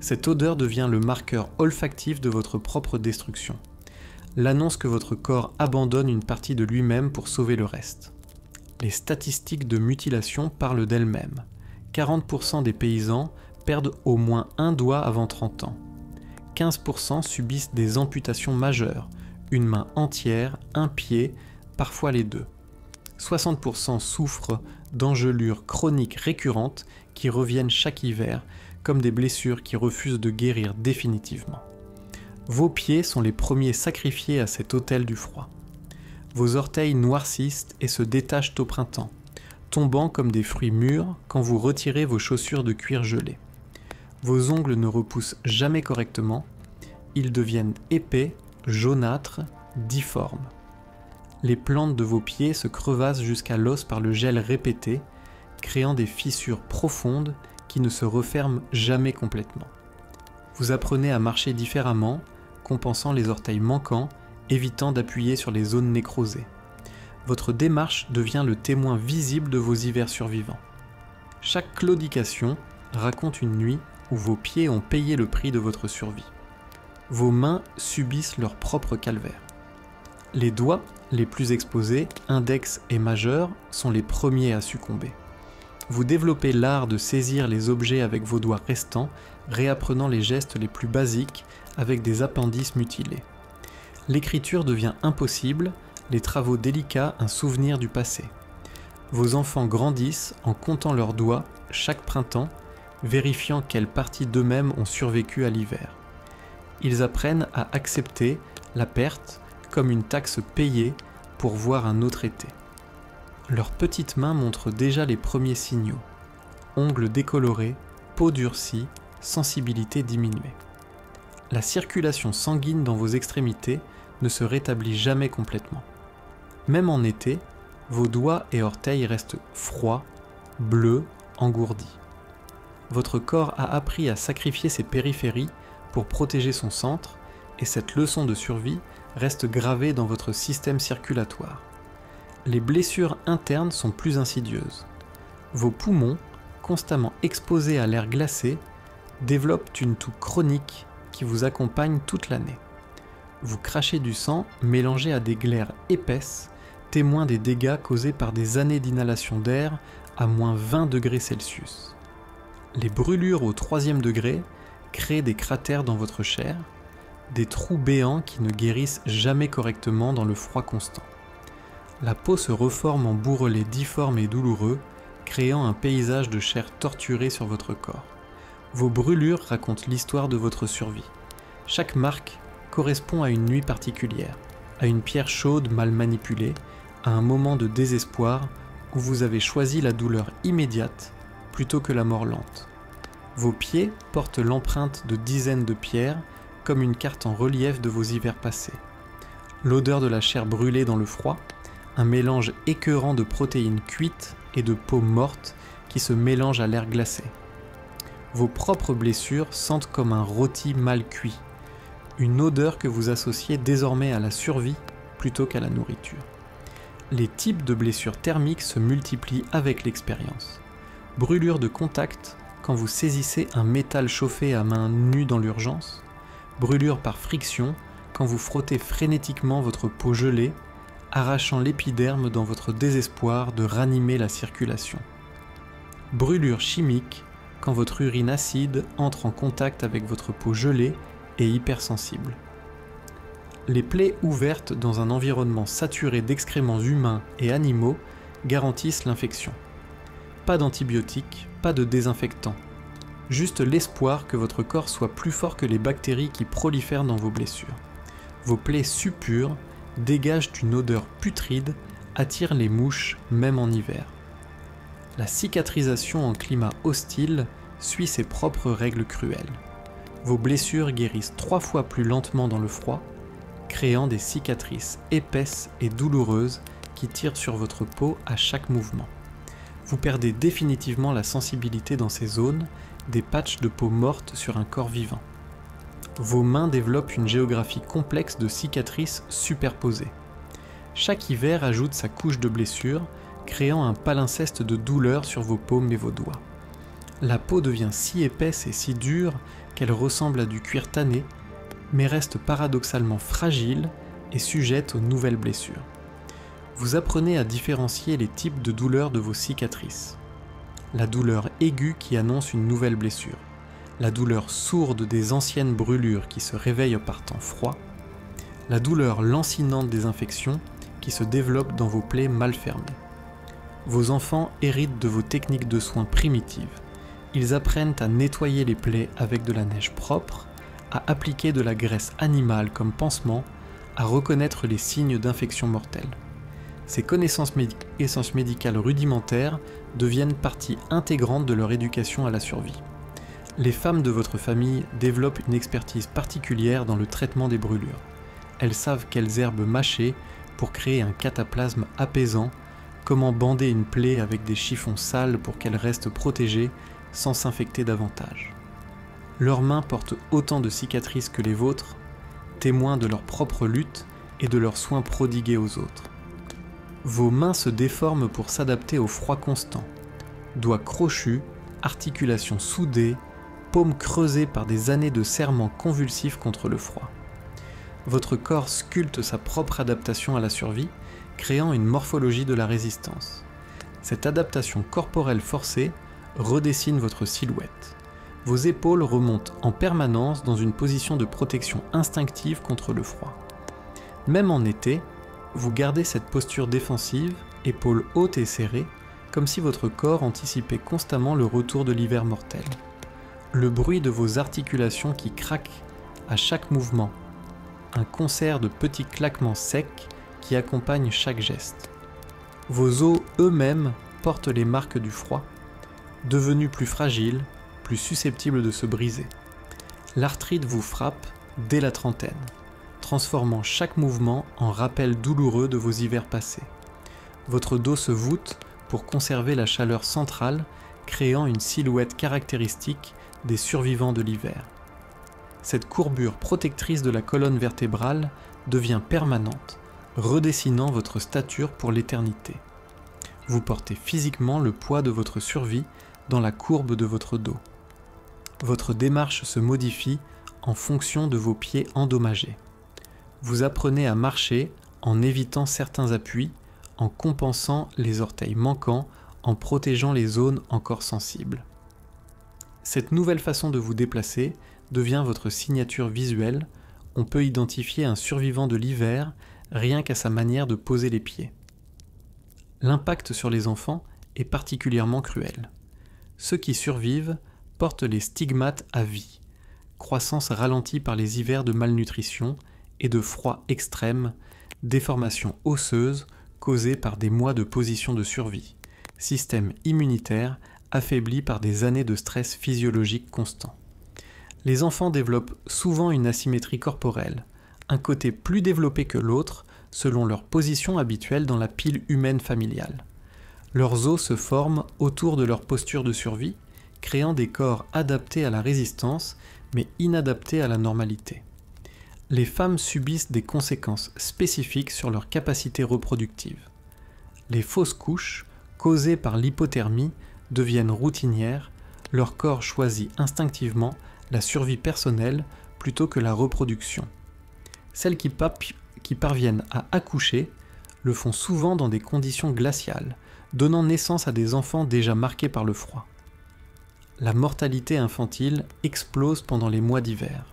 Cette odeur devient le marqueur olfactif de votre propre destruction, l'annonce que votre corps abandonne une partie de lui-même pour sauver le reste. Les statistiques de mutilation parlent d'elles-mêmes. 40% des paysans perdent au moins un doigt avant 30 ans. 15% subissent des amputations majeures, une main entière, un pied, parfois les deux. 60% souffrent d'engelures chroniques récurrentes qui reviennent chaque hiver, comme des blessures qui refusent de guérir définitivement. Vos pieds sont les premiers sacrifiés à cet autel du froid. Vos orteils noircissent et se détachent au printemps, tombant comme des fruits mûrs quand vous retirez vos chaussures de cuir gelé. Vos ongles ne repoussent jamais correctement, ils deviennent épais, jaunâtres, difformes. Les plantes de vos pieds se crevassent jusqu'à l'os par le gel répété, créant des fissures profondes qui ne se referment jamais complètement. Vous apprenez à marcher différemment, compensant les orteils manquants, évitant d'appuyer sur les zones nécrosées. Votre démarche devient le témoin visible de vos hivers survivants. Chaque claudication raconte une nuit où vos pieds ont payé le prix de votre survie. Vos mains subissent leur propre calvaire. Les doigts les plus exposés, index et majeur, sont les premiers à succomber. Vous développez l'art de saisir les objets avec vos doigts restants, réapprenant les gestes les plus basiques avec des appendices mutilés. L'écriture devient impossible, les travaux délicats un souvenir du passé. Vos enfants grandissent en comptant leurs doigts chaque printemps, vérifiant quelles parties d'eux-mêmes ont survécu à l'hiver. Ils apprennent à accepter la perte comme une taxe payée pour voir un autre été. Leurs petites mains montrent déjà les premiers signaux. Ongles décolorés, peau durcie, sensibilité diminuée. La circulation sanguine dans vos extrémités ne se rétablit jamais complètement. Même en été, vos doigts et orteils restent froids, bleus, engourdis. Votre corps a appris à sacrifier ses périphéries pour protéger son centre, et cette leçon de survie reste gravée dans votre système circulatoire. Les blessures internes sont plus insidieuses. Vos poumons, constamment exposés à l'air glacé, développent une toux chronique qui vous accompagne toute l'année. Vous crachez du sang mélangé à des glaires épaisses, témoins des dégâts causés par des années d'inhalation d'air à moins 20 degrés Celsius. Les brûlures au 3e degré créent des cratères dans votre chair, des trous béants qui ne guérissent jamais correctement dans le froid constant. La peau se reforme en bourrelets difformes et douloureux, créant un paysage de chair torturée sur votre corps. Vos brûlures racontent l'histoire de votre survie. Chaque marque correspond à une nuit particulière, à une pierre chaude mal manipulée, à un moment de désespoir où vous avez choisi la douleur immédiate plutôt que la mort lente. Vos pieds portent l'empreinte de dizaines de pierres comme une carte en relief de vos hivers passés. L'odeur de la chair brûlée dans le froid, un mélange écœurant de protéines cuites et de peau morte qui se mélangent à l'air glacé. Vos propres blessures sentent comme un rôti mal cuit, une odeur que vous associez désormais à la survie plutôt qu'à la nourriture. Les types de blessures thermiques se multiplient avec l'expérience. Brûlure de contact quand vous saisissez un métal chauffé à main nue dans l'urgence, brûlure par friction quand vous frottez frénétiquement votre peau gelée, arrachant l'épiderme dans votre désespoir de ranimer la circulation. Brûlure chimique quand votre urine acide entre en contact avec votre peau gelée et hypersensible. Les plaies ouvertes dans un environnement saturé d'excréments humains et animaux garantissent l'infection. Pas d'antibiotiques, pas de désinfectants. Juste l'espoir que votre corps soit plus fort que les bactéries qui prolifèrent dans vos blessures. Vos plaies suppures dégagent une odeur putride, attirent les mouches même en hiver. La cicatrisation en climat hostile suit ses propres règles cruelles. Vos blessures guérissent 3 fois plus lentement dans le froid, créant des cicatrices épaisses et douloureuses qui tirent sur votre peau à chaque mouvement. Vous perdez définitivement la sensibilité dans ces zones, des patchs de peau morte sur un corps vivant. Vos mains développent une géographie complexe de cicatrices superposées. Chaque hiver ajoute sa couche de blessures, créant un palimpseste de douleurs sur vos paumes et vos doigts. La peau devient si épaisse et si dure qu'elle ressemble à du cuir tanné, mais reste paradoxalement fragile et sujette aux nouvelles blessures. Vous apprenez à différencier les types de douleurs de vos cicatrices. La douleur aiguë qui annonce une nouvelle blessure, la douleur sourde des anciennes brûlures qui se réveillent par temps froid, la douleur lancinante des infections qui se développent dans vos plaies mal fermées. Vos enfants héritent de vos techniques de soins primitives. Ils apprennent à nettoyer les plaies avec de la neige propre, à appliquer de la graisse animale comme pansement, à reconnaître les signes d'infection mortelle. Ces connaissances médicales rudimentaires deviennent partie intégrante de leur éducation à la survie. Les femmes de votre famille développent une expertise particulière dans le traitement des brûlures. Elles savent quelles herbes mâcher pour créer un cataplasme apaisant, comment bander une plaie avec des chiffons sales pour qu'elle reste protégée sans s'infecter davantage. Leurs mains portent autant de cicatrices que les vôtres, témoins de leur propre lutte et de leurs soins prodigués aux autres. Vos mains se déforment pour s'adapter au froid constant. Doigts crochus, articulations soudées, paumes creusées par des années de serrements convulsifs contre le froid. Votre corps sculpte sa propre adaptation à la survie, créant une morphologie de la résistance. Cette adaptation corporelle forcée redessine votre silhouette. Vos épaules remontent en permanence dans une position de protection instinctive contre le froid. Même en été, vous gardez cette posture défensive, épaules hautes et serrées, comme si votre corps anticipait constamment le retour de l'hiver mortel. Le bruit de vos articulations qui craquent à chaque mouvement, un concert de petits claquements secs qui accompagnent chaque geste. Vos os eux-mêmes portent les marques du froid, devenus plus fragiles, plus susceptibles de se briser. L'arthrite vous frappe dès la trentaine, transformant chaque mouvement en rappel douloureux de vos hivers passés. Votre dos se voûte pour conserver la chaleur centrale, créant une silhouette caractéristique des survivants de l'hiver. Cette courbure protectrice de la colonne vertébrale devient permanente, redessinant votre stature pour l'éternité. Vous portez physiquement le poids de votre survie dans la courbe de votre dos. Votre démarche se modifie en fonction de vos pieds endommagés. Vous apprenez à marcher en évitant certains appuis, en compensant les orteils manquants, en protégeant les zones encore sensibles. Cette nouvelle façon de vous déplacer devient votre signature visuelle. On peut identifier un survivant de l'hiver rien qu'à sa manière de poser les pieds. L'impact sur les enfants est particulièrement cruel. Ceux qui survivent portent les stigmates à vie, croissance ralentie par les hivers de malnutrition et de froid extrême, déformation osseuse causée par des mois de position de survie, système immunitaire affaibli par des années de stress physiologique constant. Les enfants développent souvent une asymétrie corporelle, un côté plus développé que l'autre selon leur position habituelle dans la pile humaine familiale. Leurs os se forment autour de leur posture de survie, créant des corps adaptés à la résistance mais inadaptés à la normalité. Les femmes subissent des conséquences spécifiques sur leur capacité reproductive. Les fausses couches, causées par l'hypothermie, deviennent routinières, leur corps choisit instinctivement la survie personnelle plutôt que la reproduction. Celles qui parviennent à accoucher le font souvent dans des conditions glaciales, donnant naissance à des enfants déjà marqués par le froid. La mortalité infantile explose pendant les mois d'hiver.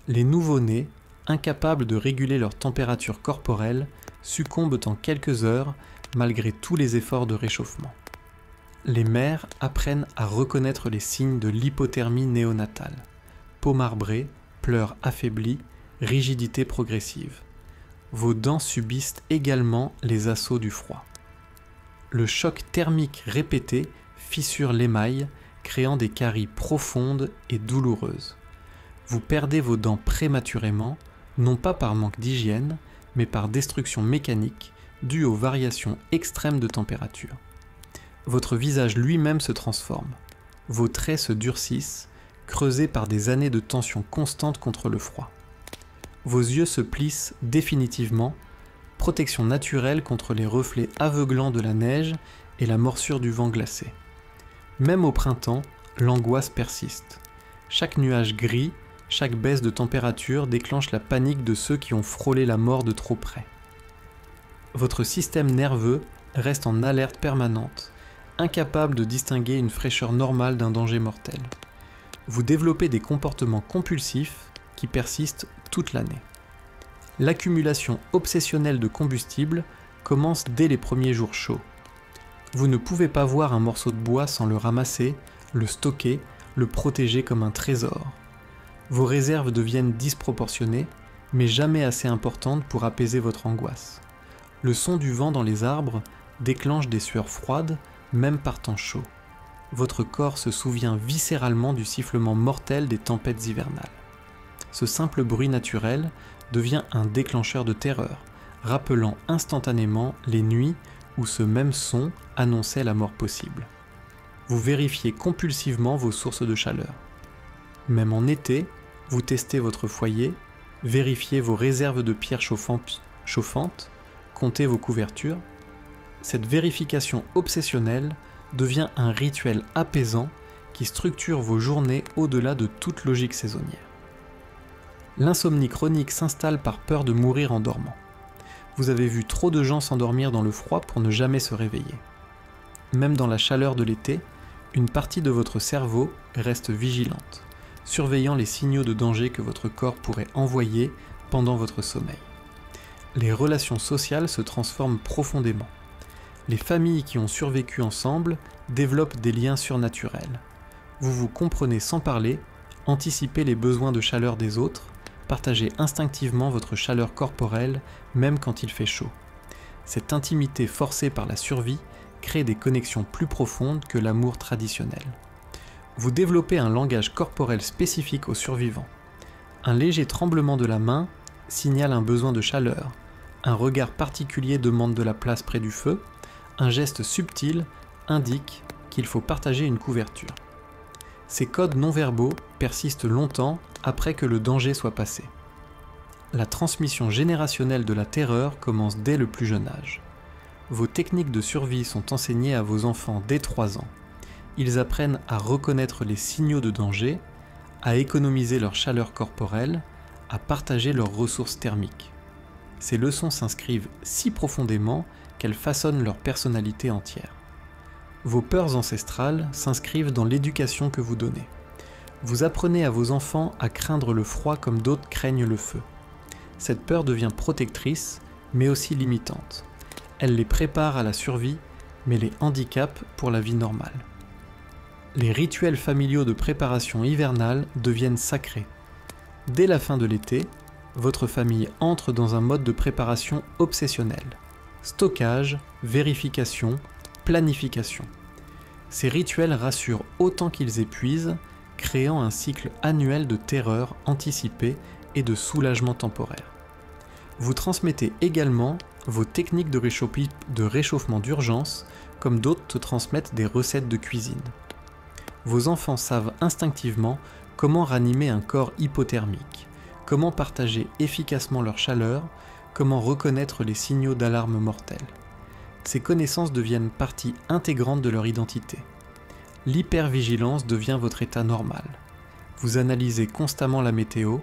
Les nouveau-nés, incapables de réguler leur température corporelle, succombent en quelques heures malgré tous les efforts de réchauffement. Les mères apprennent à reconnaître les signes de l'hypothermie néonatale. Peau marbrée, pleurs affaiblis, rigidité progressive. Vos dents subissent également les assauts du froid. Le choc thermique répété fissure l'émail, créant des caries profondes et douloureuses. Vous perdez vos dents prématurément, non pas par manque d'hygiène, mais par destruction mécanique due aux variations extrêmes de température. Votre visage lui-même se transforme. Vos traits se durcissent, creusés par des années de tension constante contre le froid. Vos yeux se plissent définitivement, protection naturelle contre les reflets aveuglants de la neige et la morsure du vent glacé. Même au printemps, l'angoisse persiste. Chaque nuage gris, chaque baisse de température déclenche la panique de ceux qui ont frôlé la mort de trop près. Votre système nerveux reste en alerte permanente, incapable de distinguer une fraîcheur normale d'un danger mortel. Vous développez des comportements compulsifs qui persistent toute l'année. L'accumulation obsessionnelle de combustible commence dès les premiers jours chauds. Vous ne pouvez pas voir un morceau de bois sans le ramasser, le stocker, le protéger comme un trésor. Vos réserves deviennent disproportionnées, mais jamais assez importantes pour apaiser votre angoisse. Le son du vent dans les arbres déclenche des sueurs froides, même par temps chaud. Votre corps se souvient viscéralement du sifflement mortel des tempêtes hivernales. Ce simple bruit naturel devient un déclencheur de terreur, rappelant instantanément les nuits où ce même son annonçait la mort possible. Vous vérifiez compulsivement vos sources de chaleur. Même en été, vous testez votre foyer, vérifiez vos réserves de pierres chauffantes, comptez vos couvertures. Cette vérification obsessionnelle devient un rituel apaisant qui structure vos journées au-delà de toute logique saisonnière. L'insomnie chronique s'installe par peur de mourir en dormant. Vous avez vu trop de gens s'endormir dans le froid pour ne jamais se réveiller. Même dans la chaleur de l'été, une partie de votre cerveau reste vigilante, surveillant les signaux de danger que votre corps pourrait envoyer pendant votre sommeil. Les relations sociales se transforment profondément. Les familles qui ont survécu ensemble développent des liens surnaturels. Vous vous comprenez sans parler, anticipez les besoins de chaleur des autres, partagez instinctivement votre chaleur corporelle même quand il fait chaud. Cette intimité forcée par la survie crée des connexions plus profondes que l'amour traditionnel. Vous développez un langage corporel spécifique aux survivants. Un léger tremblement de la main signale un besoin de chaleur, un regard particulier demande de la place près du feu, un geste subtil indique qu'il faut partager une couverture. Ces codes non-verbaux persistent longtemps après que le danger soit passé. La transmission générationnelle de la terreur commence dès le plus jeune âge. Vos techniques de survie sont enseignées à vos enfants dès 3 ans. Ils apprennent à reconnaître les signaux de danger, à économiser leur chaleur corporelle, à partager leurs ressources thermiques. Ces leçons s'inscrivent si profondément qu'elles façonnent leur personnalité entière. Vos peurs ancestrales s'inscrivent dans l'éducation que vous donnez. Vous apprenez à vos enfants à craindre le froid comme d'autres craignent le feu. Cette peur devient protectrice, mais aussi limitante. Elle les prépare à la survie, mais les handicape pour la vie normale. Les rituels familiaux de préparation hivernale deviennent sacrés. Dès la fin de l'été, votre famille entre dans un mode de préparation obsessionnel. Stockage, vérification, planification. Ces rituels rassurent autant qu'ils épuisent, créant un cycle annuel de terreur anticipée et de soulagement temporaire. Vous transmettez également vos techniques de réchauffement d'urgence, comme d'autres te transmettent des recettes de cuisine. Vos enfants savent instinctivement comment ranimer un corps hypothermique, comment partager efficacement leur chaleur, comment reconnaître les signaux d'alarme mortelle. Ces connaissances deviennent partie intégrante de leur identité. L'hypervigilance devient votre état normal. Vous analysez constamment la météo,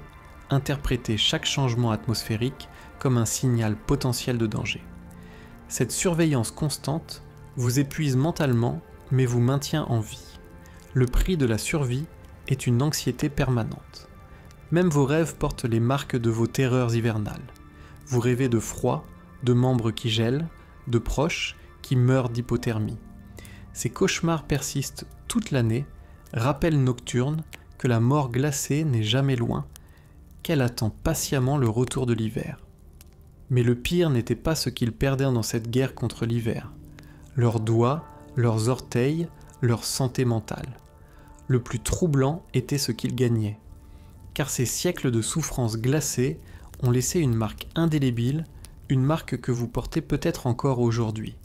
interpréter chaque changement atmosphérique comme un signal potentiel de danger. Cette surveillance constante vous épuise mentalement mais vous maintient en vie. Le prix de la survie est une anxiété permanente. Même vos rêves portent les marques de vos terreurs hivernales. Vous rêvez de froid, de membres qui gèlent, de proches qui meurent d'hypothermie. Ces cauchemars persistent toute l'année, rappel nocturne que la mort glacée n'est jamais loin, qu'elle attend patiemment le retour de l'hiver. Mais le pire n'était pas ce qu'ils perdaient dans cette guerre contre l'hiver. Leurs doigts, leurs orteils, leur santé mentale. Le plus troublant était ce qu'ils gagnaient. Car ces siècles de souffrances glacées ont laissé une marque indélébile, une marque que vous portez peut-être encore aujourd'hui.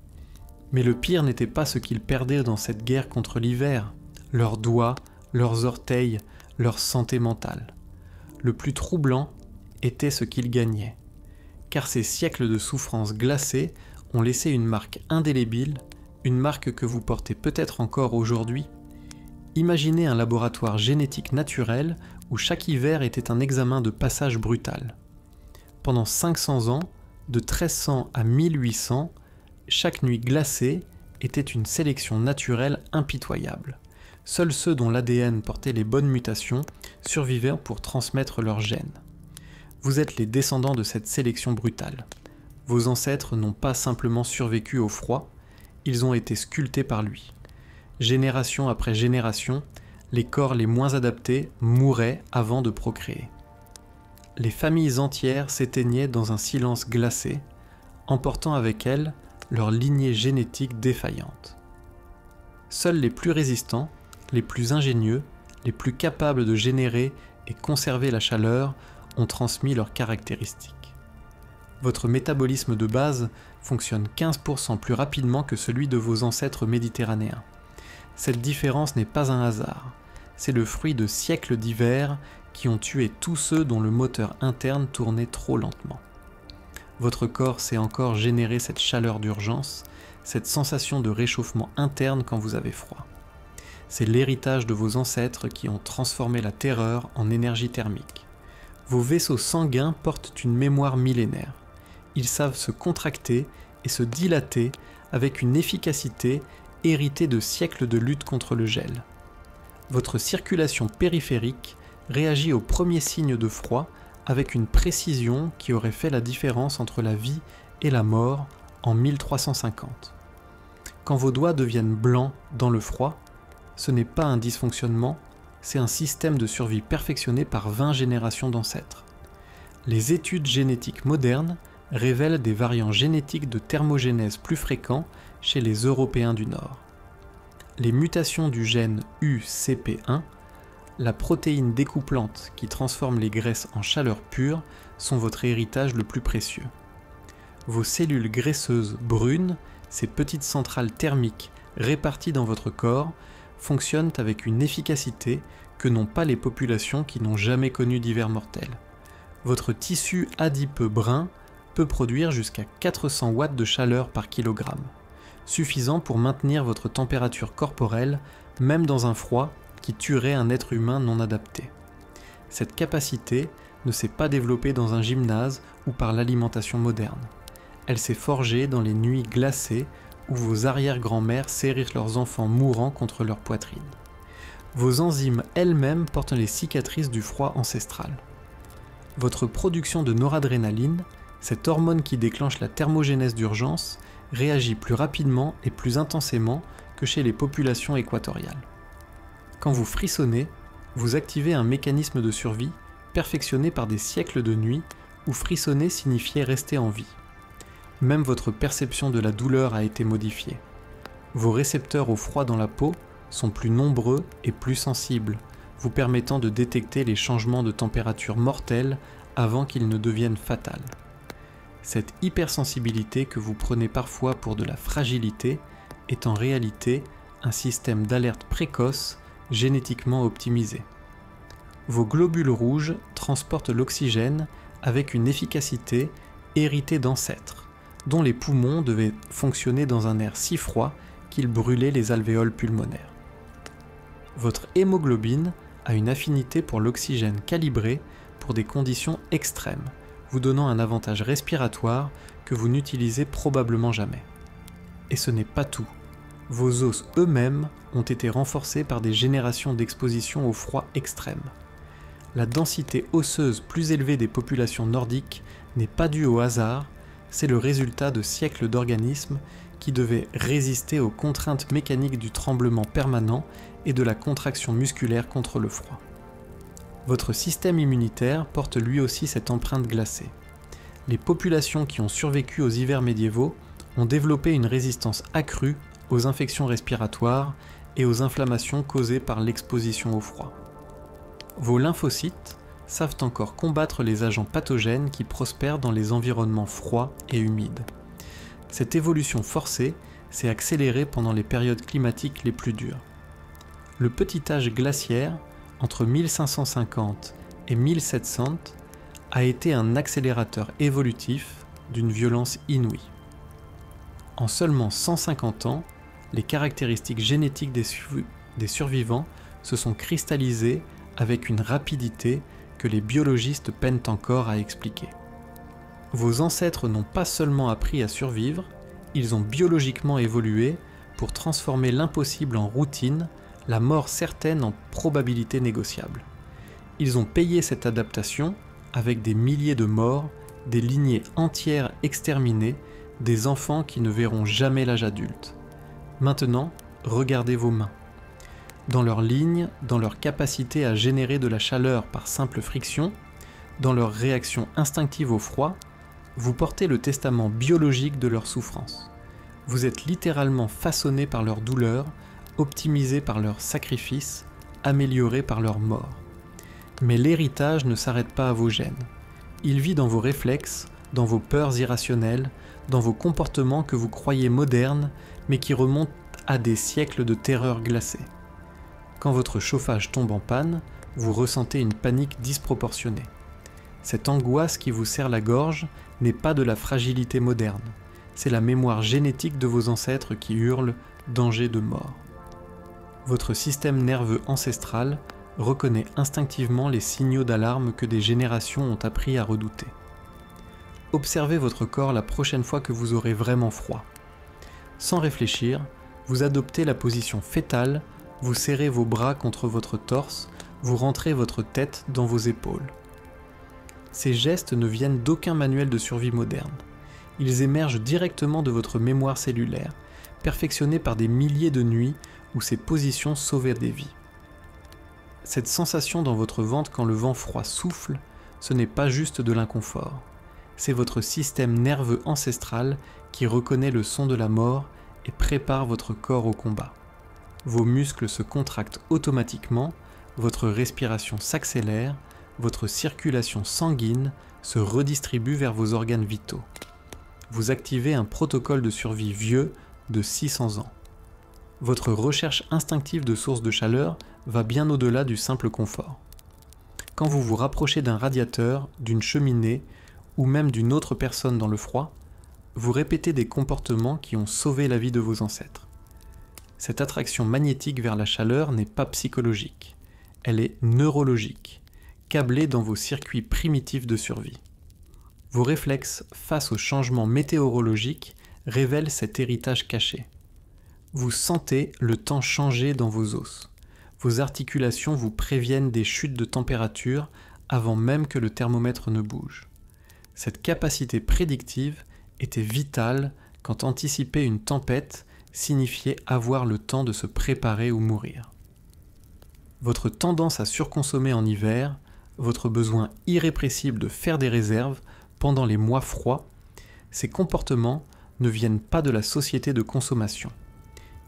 Mais le pire n'était pas ce qu'ils perdaient dans cette guerre contre l'hiver, leurs doigts, leurs orteils, leur santé mentale. Le plus troublant était ce qu'ils gagnaient. Car ces siècles de souffrances glacées ont laissé une marque indélébile, une marque que vous portez peut-être encore aujourd'hui. Imaginez un laboratoire génétique naturel où chaque hiver était un examen de passage brutal. Pendant 500 ans, de 1300 à 1800, chaque nuit glacée était une sélection naturelle impitoyable. Seuls ceux dont l'ADN portait les bonnes mutations survivaient pour transmettre leurs gènes. Vous êtes les descendants de cette sélection brutale. Vos ancêtres n'ont pas simplement survécu au froid, ils ont été sculptés par lui. Génération après génération, les corps les moins adaptés mouraient avant de procréer. Les familles entières s'éteignaient dans un silence glacé, emportant avec elles leur lignée génétique défaillante. Seuls les plus résistants, les plus ingénieux, les plus capables de générer et conserver la chaleur ont transmis leurs caractéristiques. Votre métabolisme de base fonctionne 15% plus rapidement que celui de vos ancêtres méditerranéens. Cette différence n'est pas un hasard, c'est le fruit de siècles d'hiver qui ont tué tous ceux dont le moteur interne tournait trop lentement. Votre corps sait encore générer cette chaleur d'urgence, cette sensation de réchauffement interne quand vous avez froid. C'est l'héritage de vos ancêtres qui ont transformé la terreur en énergie thermique. Vos vaisseaux sanguins portent une mémoire millénaire. Ils savent se contracter et se dilater avec une efficacité héritée de siècles de lutte contre le gel. Votre circulation périphérique réagit aux premiers signes de froid avec une précision qui aurait fait la différence entre la vie et la mort en 1350. Quand vos doigts deviennent blancs dans le froid, ce n'est pas un dysfonctionnement, c'est un système de survie perfectionné par 20 générations d'ancêtres. Les études génétiques modernes révèlent des variants génétiques de thermogénèse plus fréquents chez les Européens du Nord. Les mutations du gène UCP1, la protéine découplante qui transforme les graisses en chaleur pure, sont votre héritage le plus précieux. Vos cellules graisseuses brunes, ces petites centrales thermiques réparties dans votre corps, fonctionnent avec une efficacité que n'ont pas les populations qui n'ont jamais connu d'hiver mortel. Votre tissu adipeux brun peut produire jusqu'à 400 watts de chaleur par kilogramme, suffisant pour maintenir votre température corporelle même dans un froid qui tuerait un être humain non adapté. Cette capacité ne s'est pas développée dans un gymnase ou par l'alimentation moderne. Elle s'est forgée dans les nuits glacées où vos arrière-grands-mères serrèrent leurs enfants mourants contre leur poitrine. Vos enzymes elles-mêmes portent les cicatrices du froid ancestral. Votre production de noradrénaline, cette hormone qui déclenche la thermogénèse d'urgence, réagit plus rapidement et plus intensément que chez les populations équatoriales. Quand vous frissonnez, vous activez un mécanisme de survie perfectionné par des siècles de nuit où frissonner signifiait rester en vie. Même votre perception de la douleur a été modifiée. Vos récepteurs au froid dans la peau sont plus nombreux et plus sensibles, vous permettant de détecter les changements de température mortels avant qu'ils ne deviennent fatals. Cette hypersensibilité que vous prenez parfois pour de la fragilité est en réalité un système d'alerte précoce génétiquement optimisé. Vos globules rouges transportent l'oxygène avec une efficacité héritée d'ancêtres, dont les poumons devaient fonctionner dans un air si froid qu'il brûlait les alvéoles pulmonaires. Votre hémoglobine a une affinité pour l'oxygène calibrée pour des conditions extrêmes, vous donnant un avantage respiratoire que vous n'utilisez probablement jamais. Et ce n'est pas tout. Vos os eux-mêmes ont été renforcés par des générations d'exposition au froid extrême. La densité osseuse plus élevée des populations nordiques n'est pas due au hasard, c'est le résultat de siècles d'organismes qui devaient résister aux contraintes mécaniques du tremblement permanent et de la contraction musculaire contre le froid. Votre système immunitaire porte lui aussi cette empreinte glacée. Les populations qui ont survécu aux hivers médiévaux ont développé une résistance accrue aux infections respiratoires et aux inflammations causées par l'exposition au froid. Vos lymphocytes savent encore combattre les agents pathogènes qui prospèrent dans les environnements froids et humides. Cette évolution forcée s'est accélérée pendant les périodes climatiques les plus dures. Le petit âge glaciaire, entre 1550 et 1700, a été un accélérateur évolutif d'une violence inouïe. En seulement 150 ans, les caractéristiques génétiques des survivants se sont cristallisées avec une rapidité que les biologistes peinent encore à expliquer. Vos ancêtres n'ont pas seulement appris à survivre, ils ont biologiquement évolué pour transformer l'impossible en routine, la mort certaine en probabilité négociable. Ils ont payé cette adaptation avec des milliers de morts, des lignées entières exterminées, des enfants qui ne verront jamais l'âge adulte. Maintenant, regardez vos mains. Dans leur ligne, dans leur capacité à générer de la chaleur par simple friction, dans leur réaction instinctive au froid, vous portez le testament biologique de leur souffrance. Vous êtes littéralement façonné par leur douleur, optimisé par leur sacrifice, amélioré par leur mort. Mais l'héritage ne s'arrête pas à vos gènes. Il vit dans vos réflexes, dans vos peurs irrationnelles, dans vos comportements que vous croyez modernes, mais qui remontent à des siècles de terreur glacée. Quand votre chauffage tombe en panne, vous ressentez une panique disproportionnée. Cette angoisse qui vous serre la gorge n'est pas de la fragilité moderne, c'est la mémoire génétique de vos ancêtres qui hurle « danger de mort ». Votre système nerveux ancestral reconnaît instinctivement les signaux d'alarme que des générations ont appris à redouter. Observez votre corps la prochaine fois que vous aurez vraiment froid. Sans réfléchir, vous adoptez la position fétale, vous serrez vos bras contre votre torse, vous rentrez votre tête dans vos épaules. Ces gestes ne viennent d'aucun manuel de survie moderne. Ils émergent directement de votre mémoire cellulaire, perfectionnée par des milliers de nuits où ces positions sauvaient des vies. Cette sensation dans votre ventre quand le vent froid souffle, ce n'est pas juste de l'inconfort. C'est votre système nerveux ancestral qui reconnaît le son de la mort et prépare votre corps au combat. Vos muscles se contractent automatiquement, votre respiration s'accélère, votre circulation sanguine se redistribue vers vos organes vitaux. Vous activez un protocole de survie vieux de 600 ans. Votre recherche instinctive de sources de chaleur va bien au-delà du simple confort. Quand vous vous rapprochez d'un radiateur, d'une cheminée ou même d'une autre personne dans le froid, vous répétez des comportements qui ont sauvé la vie de vos ancêtres. Cette attraction magnétique vers la chaleur n'est pas psychologique, elle est neurologique, câblée dans vos circuits primitifs de survie. Vos réflexes face aux changements météorologiques révèlent cet héritage caché. Vous sentez le temps changer dans vos os. Vos articulations vous préviennent des chutes de température avant même que le thermomètre ne bouge. Cette capacité prédictive était vitale quand anticiper une tempête signifiait avoir le temps de se préparer ou mourir. Votre tendance à surconsommer en hiver, votre besoin irrépressible de faire des réserves pendant les mois froids, ces comportements ne viennent pas de la société de consommation.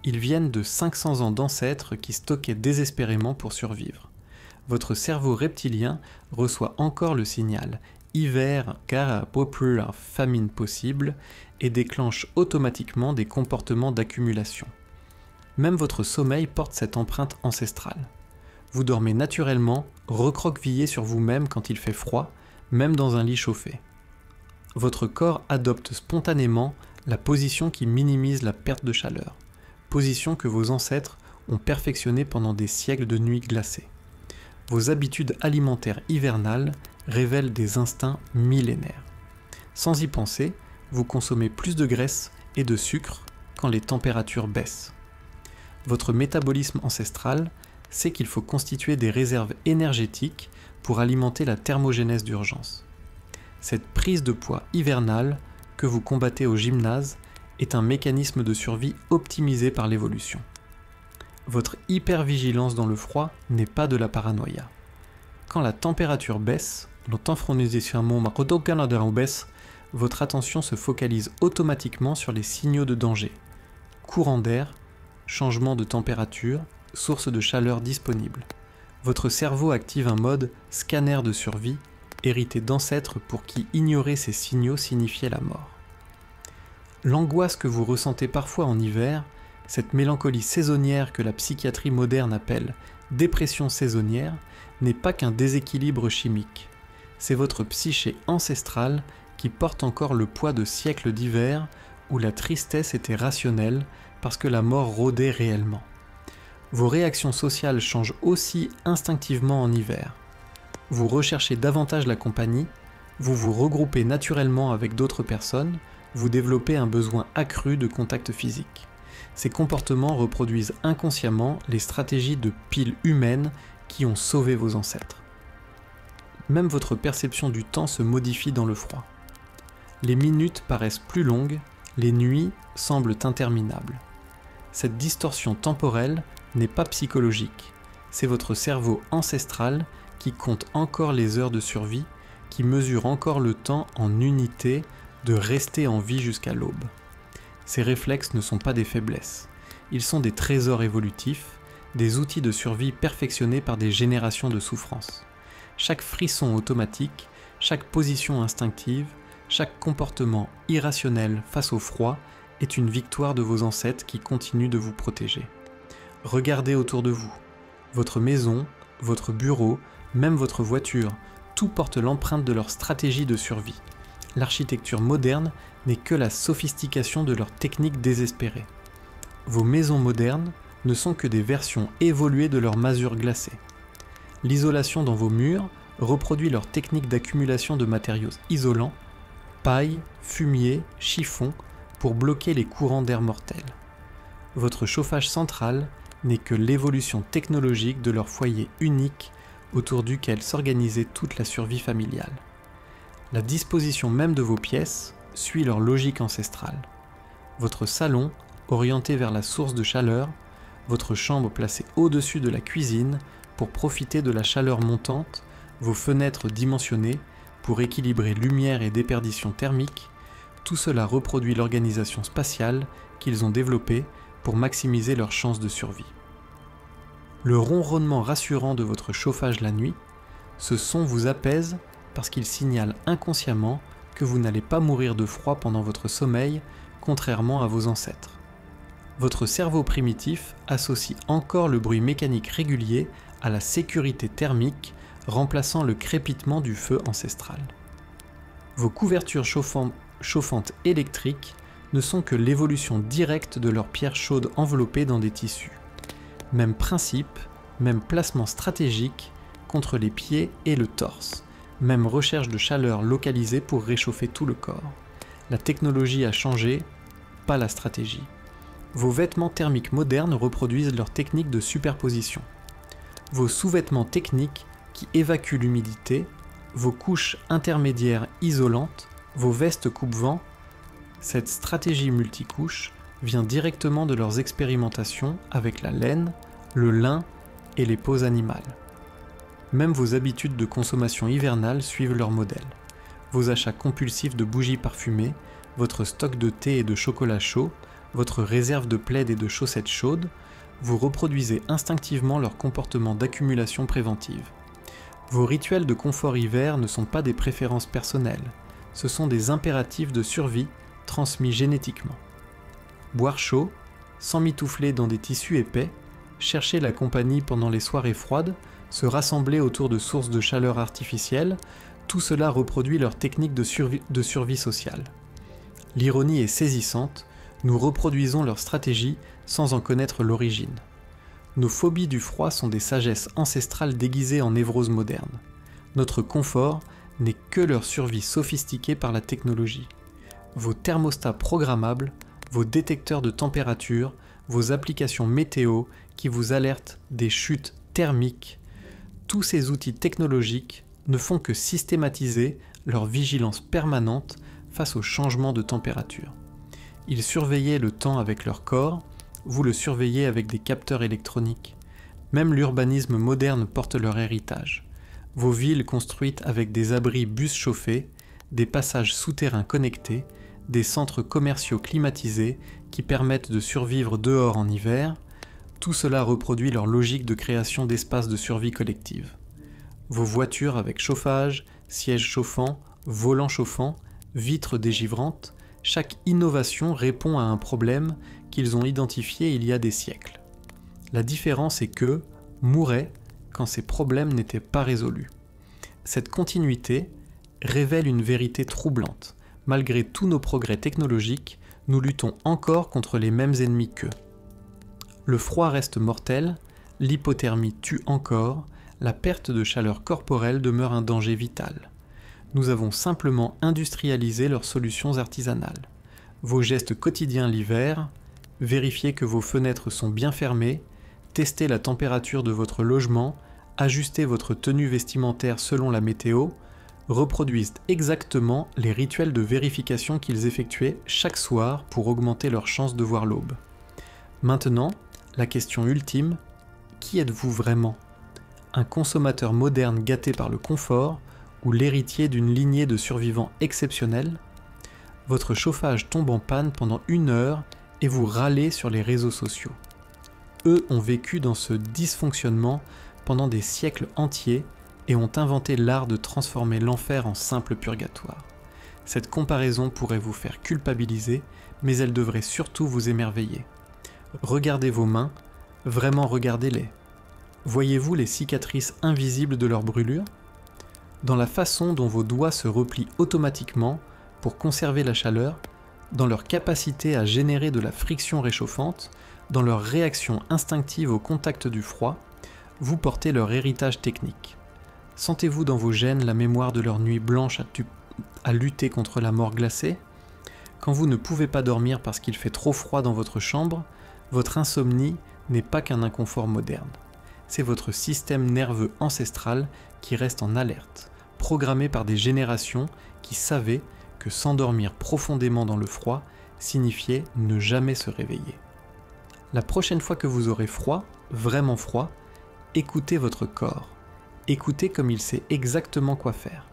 Ils viennent de 500 ans d'ancêtres qui stockaient désespérément pour survivre. Votre cerveau reptilien reçoit encore le signal « hiver car popular famine possible » et déclenche automatiquement des comportements d'accumulation. Même votre sommeil porte cette empreinte ancestrale. Vous dormez naturellement, recroquevillé sur vous-même quand il fait froid, même dans un lit chauffé. Votre corps adopte spontanément la position qui minimise la perte de chaleur, position que vos ancêtres ont perfectionnée pendant des siècles de nuits glacées. Vos habitudes alimentaires hivernales révèlent des instincts millénaires. Sans y penser, vous consommez plus de graisse et de sucre quand les températures baissent. Votre métabolisme ancestral sait qu'il faut constituer des réserves énergétiques pour alimenter la thermogénèse d'urgence. Cette prise de poids hivernale que vous combattez au gymnase est un mécanisme de survie optimisé par l'évolution. Votre hypervigilance dans le froid n'est pas de la paranoïa. Quand la température baisse, votre attention se focalise automatiquement sur les signaux de danger. Courant d'air, changement de température, source de chaleur disponible. Votre cerveau active un mode scanner de survie, hérité d'ancêtres pour qui ignorer ces signaux signifiait la mort. L'angoisse que vous ressentez parfois en hiver, cette mélancolie saisonnière que la psychiatrie moderne appelle dépression saisonnière, n'est pas qu'un déséquilibre chimique. C'est votre psyché ancestrale qui porte encore le poids de siècles d'hiver où la tristesse était rationnelle parce que la mort rôdait réellement. Vos réactions sociales changent aussi instinctivement en hiver. Vous recherchez davantage la compagnie, vous vous regroupez naturellement avec d'autres personnes, vous développez un besoin accru de contact physique. Ces comportements reproduisent inconsciemment les stratégies de pile humaine qui ont sauvé vos ancêtres. Même votre perception du temps se modifie dans le froid. Les minutes paraissent plus longues, les nuits semblent interminables. Cette distorsion temporelle n'est pas psychologique, c'est votre cerveau ancestral qui compte encore les heures de survie, qui mesure encore le temps en unités de rester en vie jusqu'à l'aube. Ces réflexes ne sont pas des faiblesses, ils sont des trésors évolutifs, des outils de survie perfectionnés par des générations de souffrance. Chaque frisson automatique, chaque position instinctive, chaque comportement irrationnel face au froid est une victoire de vos ancêtres qui continuent de vous protéger. Regardez autour de vous. Votre maison, votre bureau, même votre voiture, tout porte l'empreinte de leur stratégie de survie. L'architecture moderne n'est que la sophistication de leurs techniques désespérées. Vos maisons modernes ne sont que des versions évoluées de leurs masures glacées. L'isolation dans vos murs reproduit leur technique d'accumulation de matériaux isolants, paille, fumier, chiffon, pour bloquer les courants d'air mortels. Votre chauffage central n'est que l'évolution technologique de leur foyer unique autour duquel s'organisait toute la survie familiale. La disposition même de vos pièces suit leur logique ancestrale. Votre salon, orienté vers la source de chaleur, votre chambre placée au-dessus de la cuisine pour profiter de la chaleur montante, vos fenêtres dimensionnées pour équilibrer lumière et déperdition thermique, tout cela reproduit l'organisation spatiale qu'ils ont développée pour maximiser leurs chances de survie. Le ronronnement rassurant de votre chauffage la nuit, ce son vous apaise parce qu'il signale inconsciemment que vous n'allez pas mourir de froid pendant votre sommeil, contrairement à vos ancêtres. Votre cerveau primitif associe encore le bruit mécanique régulier à la sécurité thermique, remplaçant le crépitement du feu ancestral. Vos couvertures chauffantes électriques ne sont que l'évolution directe de leurs pierres chaudes enveloppées dans des tissus. Même principe, même placement stratégique contre les pieds et le torse, même recherche de chaleur localisée pour réchauffer tout le corps. La technologie a changé, pas la stratégie. Vos vêtements thermiques modernes reproduisent leur technique de superposition. Vos sous-vêtements techniques qui évacuent l'humidité, vos couches intermédiaires isolantes, vos vestes coupe-vent, cette stratégie multicouche vient directement de leurs expérimentations avec la laine, le lin et les peaux animales. Même vos habitudes de consommation hivernale suivent leur modèle. Vos achats compulsifs de bougies parfumées, votre stock de thé et de chocolat chaud, votre réserve de plaids et de chaussettes chaudes, vous reproduisez instinctivement leur comportement d'accumulation préventive. Vos rituels de confort hiver ne sont pas des préférences personnelles, ce sont des impératifs de survie transmis génétiquement. Boire chaud, s'emmitoufler dans des tissus épais, chercher la compagnie pendant les soirées froides, se rassembler autour de sources de chaleur artificielles, tout cela reproduit leur technique de survie sociale. L'ironie est saisissante, nous reproduisons leur stratégie sans en connaître l'origine. Nos phobies du froid sont des sagesses ancestrales déguisées en névrose moderne. Notre confort n'est que leur survie sophistiquée par la technologie. Vos thermostats programmables, vos détecteurs de température, vos applications météo qui vous alertent des chutes thermiques, tous ces outils technologiques ne font que systématiser leur vigilance permanente face aux changements de température. Ils surveillaient le temps avec leur corps, vous le surveillez avec des capteurs électroniques. Même l'urbanisme moderne porte leur héritage. Vos villes construites avec des abris bus chauffés, des passages souterrains connectés, des centres commerciaux climatisés qui permettent de survivre dehors en hiver, tout cela reproduit leur logique de création d'espaces de survie collective. Vos voitures avec chauffage, sièges chauffants, volants chauffants, vitres dégivrantes, chaque innovation répond à un problème qu'ils ont identifié il y a des siècles. La différence est que mouraient quand ces problèmes n'étaient pas résolus. Cette continuité révèle une vérité troublante. Malgré tous nos progrès technologiques, nous luttons encore contre les mêmes ennemis qu'eux. Le froid reste mortel, l'hypothermie tue encore, la perte de chaleur corporelle demeure un danger vital. Nous avons simplement industrialisé leurs solutions artisanales. Vos gestes quotidiens l'hiver, vérifiez que vos fenêtres sont bien fermées, testez la température de votre logement, ajustez votre tenue vestimentaire selon la météo, reproduisent exactement les rituels de vérification qu'ils effectuaient chaque soir pour augmenter leurs chances de voir l'aube. Maintenant, la question ultime, qui êtes-vous vraiment ? Un consommateur moderne gâté par le confort ou l'héritier d'une lignée de survivants exceptionnels ? Votre chauffage tombe en panne pendant 1 heure et vous râlez sur les réseaux sociaux. Eux ont vécu dans ce dysfonctionnement pendant des siècles entiers et ont inventé l'art de transformer l'enfer en simple purgatoire. Cette comparaison pourrait vous faire culpabiliser, mais elle devrait surtout vous émerveiller. Regardez vos mains, vraiment regardez-les. Voyez-vous les cicatrices invisibles de leurs brûlures ? Dans la façon dont vos doigts se replient automatiquement pour conserver la chaleur, dans leur capacité à générer de la friction réchauffante, dans leur réaction instinctive au contact du froid, vous portez leur héritage technique. Sentez-vous dans vos gènes la mémoire de leur nuit blanche à lutter contre la mort glacée ? Quand vous ne pouvez pas dormir parce qu'il fait trop froid dans votre chambre, votre insomnie n'est pas qu'un inconfort moderne. C'est votre système nerveux ancestral qui reste en alerte, programmé par des générations qui savaient que s'endormir profondément dans le froid signifiait ne jamais se réveiller. La prochaine fois que vous aurez froid, vraiment froid, écoutez votre corps. Écoutez comme il sait exactement quoi faire,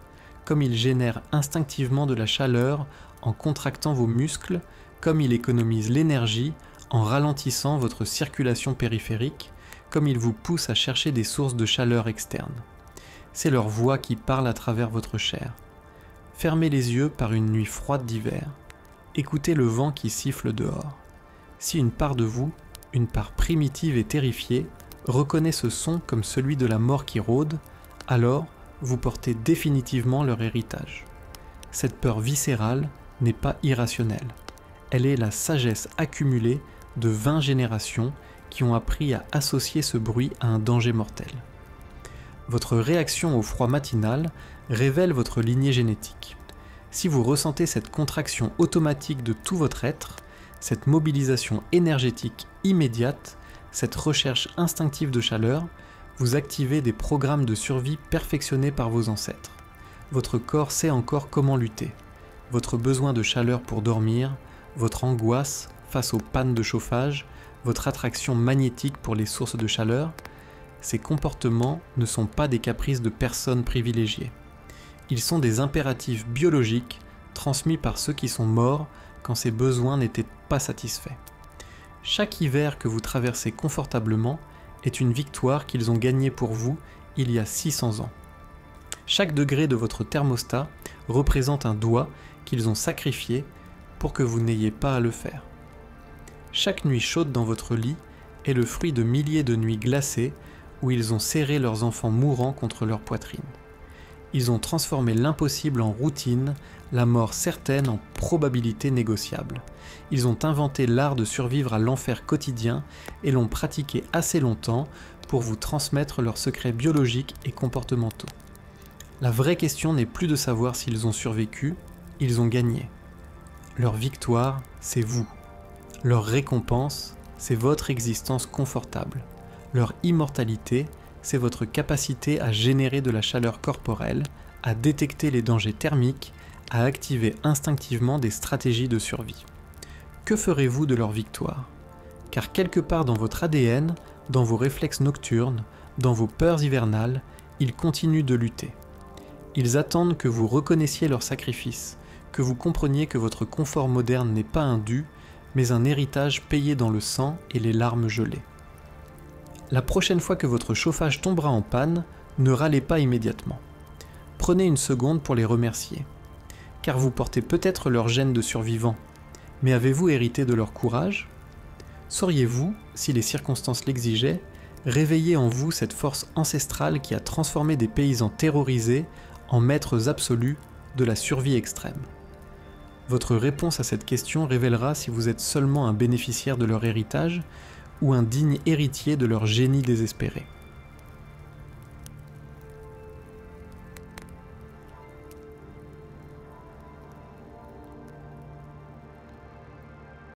comme il génère instinctivement de la chaleur en contractant vos muscles, comme il économise l'énergie en ralentissant votre circulation périphérique, comme il vous pousse à chercher des sources de chaleur externes. C'est leur voix qui parle à travers votre chair. Fermez les yeux par une nuit froide d'hiver. Écoutez le vent qui siffle dehors. Si une part de vous, une part primitive et terrifiée, reconnaît ce son comme celui de la mort qui rôde, alors vous portez définitivement leur héritage. Cette peur viscérale n'est pas irrationnelle. Elle est la sagesse accumulée de 20 générations qui ont appris à associer ce bruit à un danger mortel. Votre réaction au froid matinal révèle votre lignée génétique. Si vous ressentez cette contraction automatique de tout votre être, cette mobilisation énergétique immédiate, cette recherche instinctive de chaleur, vous activez des programmes de survie perfectionnés par vos ancêtres. Votre corps sait encore comment lutter. Votre besoin de chaleur pour dormir, votre angoisse face aux pannes de chauffage, votre attraction magnétique pour les sources de chaleur, ces comportements ne sont pas des caprices de personnes privilégiées. Ils sont des impératifs biologiques transmis par ceux qui sont morts quand ces besoins n'étaient pas satisfaits. Chaque hiver que vous traversez confortablement est une victoire qu'ils ont gagnée pour vous il y a 600 ans. Chaque degré de votre thermostat représente un doigt qu'ils ont sacrifié pour que vous n'ayez pas à le faire. Chaque nuit chaude dans votre lit est le fruit de milliers de nuits glacées où ils ont serré leurs enfants mourants contre leur poitrine. Ils ont transformé l'impossible en routine, la mort certaine en probabilité négociable. Ils ont inventé l'art de survivre à l'enfer quotidien et l'ont pratiqué assez longtemps pour vous transmettre leurs secrets biologiques et comportementaux. La vraie question n'est plus de savoir s'ils ont survécu, ils ont gagné. Leur victoire, c'est vous. Leur récompense, c'est votre existence confortable. Leur immortalité, c'est votre capacité à générer de la chaleur corporelle, à détecter les dangers thermiques, à activer instinctivement des stratégies de survie. Que ferez-vous de leur victoire ? Car quelque part dans votre ADN, dans vos réflexes nocturnes, dans vos peurs hivernales, ils continuent de lutter. Ils attendent que vous reconnaissiez leur sacrifice, que vous compreniez que votre confort moderne n'est pas un dû, mais un héritage payé dans le sang et les larmes gelées. La prochaine fois que votre chauffage tombera en panne, ne râlez pas immédiatement. Prenez une seconde pour les remercier. Car vous portez peut-être leur gène de survivant, mais avez-vous hérité de leur courage ? Sauriez-vous, si les circonstances l'exigeaient, réveiller en vous cette force ancestrale qui a transformé des paysans terrorisés en maîtres absolus de la survie extrême ? Votre réponse à cette question révélera si vous êtes seulement un bénéficiaire de leur héritage ou un digne héritier de leur génie désespéré.